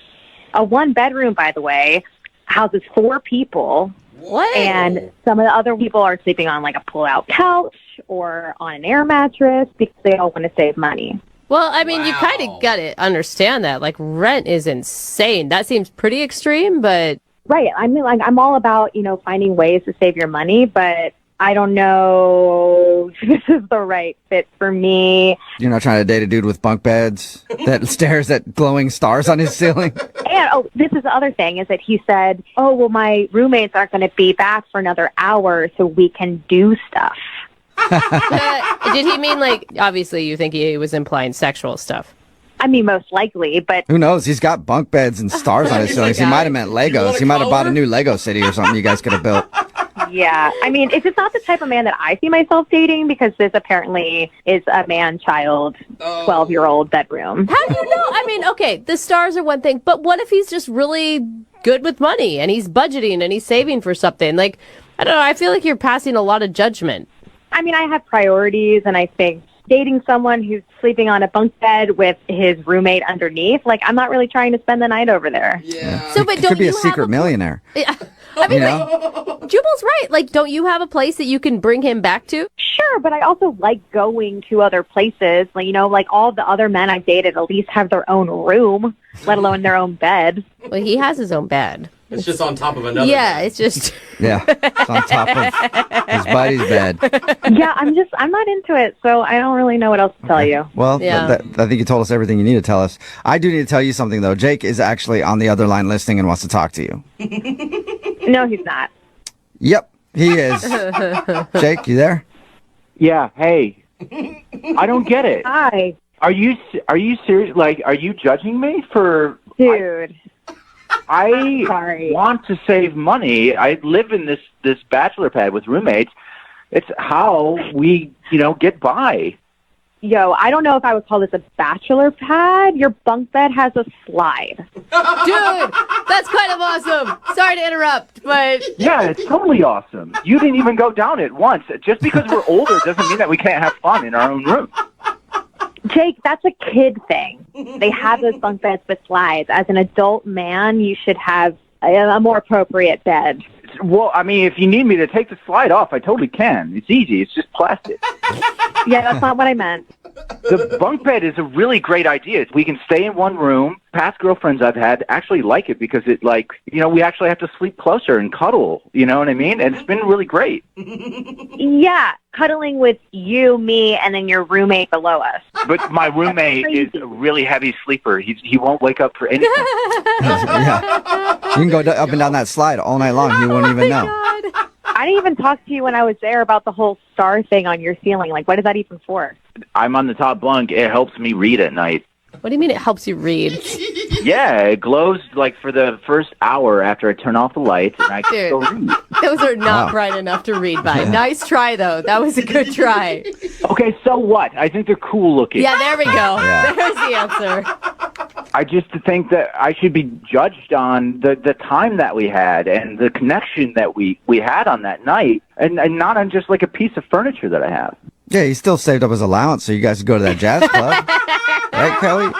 a 1-bedroom, by the way, houses 4 people. What? And some of the other people are sleeping on like a pull-out couch or on an air mattress because they all want to save money. Well, I mean, you kind of got to understand that. Like, rent is insane. That seems pretty extreme, but... Right. I mean, like, I'm all about, you know, finding ways to save your money, but I don't know if this is the right fit for me. You're not trying to date a dude with bunk beds that stares at glowing stars on his ceiling? And, this is the other thing, is that he said, oh, well, my roommates aren't going to be back for another hour, so we can do stuff. Did he mean, like, obviously you think he was implying sexual stuff? I mean, most likely, but... Who knows? He's got bunk beds and stars on his ceilings. He might have meant Legos. He might have bought a new Lego city or something you guys could have built. Yeah, I mean, it's just not the type of man that I see myself dating because this apparently is a man-child, 12-year-old bedroom. How do you know? I mean, okay, the stars are one thing, but what if he's just really good with money and he's budgeting and he's saving for something? Like, I don't know, I feel like you're passing a lot of judgment. I mean, I have priorities, and I think dating someone who's sleeping on a bunk bed with his roommate underneath, like, I'm not really trying to spend the night over there. Yeah. So, but He don't could be you a secret millionaire. I mean, You like, Jubal's right. Like, don't you have a place that you can bring him back to? Sure, but I also like going to other places. Like, you know, like all the other men I've dated at least have their own room, let alone their own bed. Well, he has his own bed. It's just on top of another. Yeah, it's just... Yeah, it's on top of his buddy's bed. Yeah, I'm not into it, so I don't really know what else to tell you. Well, I think you told us everything you need to tell us. I do need to tell you something, though. Jake is actually on the other line listening and wants to talk to you. No, he's not. Yep, he is. Jake, you there? Yeah. Hey, I don't get it. Hi, Are you serious? Like, are you judging me for? dude. I Sorry. want to save money. I live in this bachelor pad with roommates. It's how we, get by. Yo, I don't know if I would call this a bachelor pad. Your bunk bed has a slide. Dude, that's kind of awesome. Sorry to interrupt, but... Yeah, it's totally awesome. You didn't even go down it once. Just because we're older doesn't mean that we can't have fun in our own room. Jake, that's a kid thing. They have those bunk beds with slides. As an adult man, you should have a more appropriate bed. Well, I mean, if you need me to take the slide off, I totally can. It's easy. It's just plastic. Yeah, that's not what I meant. The bunk bed is a really great idea. We can stay in one room. Past girlfriends I've had actually like it because it, we actually have to sleep closer and cuddle. You know what I mean? And it's been really great. Yeah, cuddling with you, me, and then your roommate below us. But my roommate is a really heavy sleeper. He won't wake up for anything. Yeah. You can go up and down that slide all night long. You won't even know. God. I didn't even talk to you when I was there about the whole star thing on your ceiling. Like, what is that even for? I'm on the top bunk. It helps me read at night. What do you mean it helps you read? Yeah, it glows like for the first hour after I turn off the lights, and I can Dude. go read. Those are not Wow. bright enough to read by. Nice try, though. That was a good try. Okay, so what? I think they're cool looking. Yeah, there we go. Yeah. There's the answer. I just think that I should be judged on the time that we had and the connection that we had on that night, and not on just like a piece of furniture that I have. Yeah, he still saved up his allowance so you guys could go to that jazz club. Right, Kelly?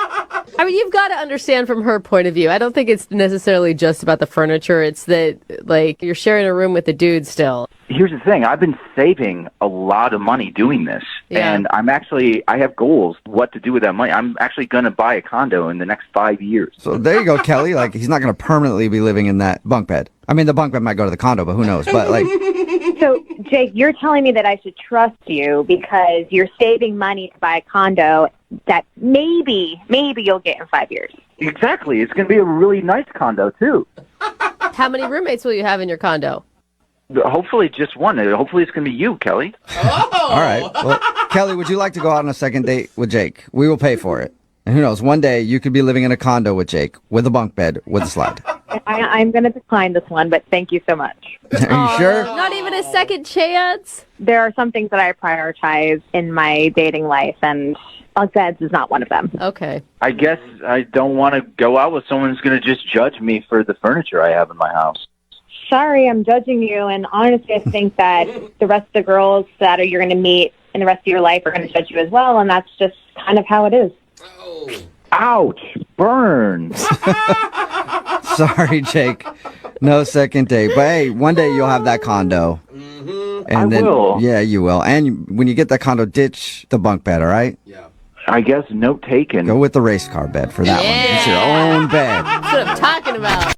I mean, you've got to understand from her point of view. I don't think it's necessarily just about the furniture. It's that, like, you're sharing a room with a dude still. Here's the thing. I've been saving a lot of money doing this, Yeah. and I have goals what to do with that money. I'm actually going to buy a condo in the next 5 years. So there you go, Kelly. Like, he's not going to permanently be living in that bunk bed. I mean, the bunk bed might go to the condo, but who knows? But, like, So, Jake, you're telling me that I should trust you because you're saving money to buy a condo that maybe you'll get in 5 years. Exactly. It's going to be a really nice condo, too. How many roommates will you have in your condo? Hopefully just one. Hopefully it's going to be you, Kelly. all right. Well, Kelly, would you like to go out on a second date with Jake? We will pay for it. And who knows, one day you could be living in a condo with Jake, with a bunk bed, with a slide. I'm going to decline this one, but thank you so much. Are you sure? Not even a second chance? There are some things that I prioritize in my dating life, and bunk beds is not one of them. Okay. I guess I don't want to go out with someone who's going to just judge me for the furniture I have in my house. Sorry, I'm judging you, and honestly, I think that the rest of the girls that you're going to meet in the rest of your life are going to judge you as well, and that's just kind of how it is. Ouch! Burn! Sorry, Jake. No second date. But hey, one day you'll have that condo. And I then, will. Yeah, you will. And when you get that condo, ditch the bunk bed, all right? I guess note taken. Go with the race car bed for that one. It's your own bed. That's what I'm talking about.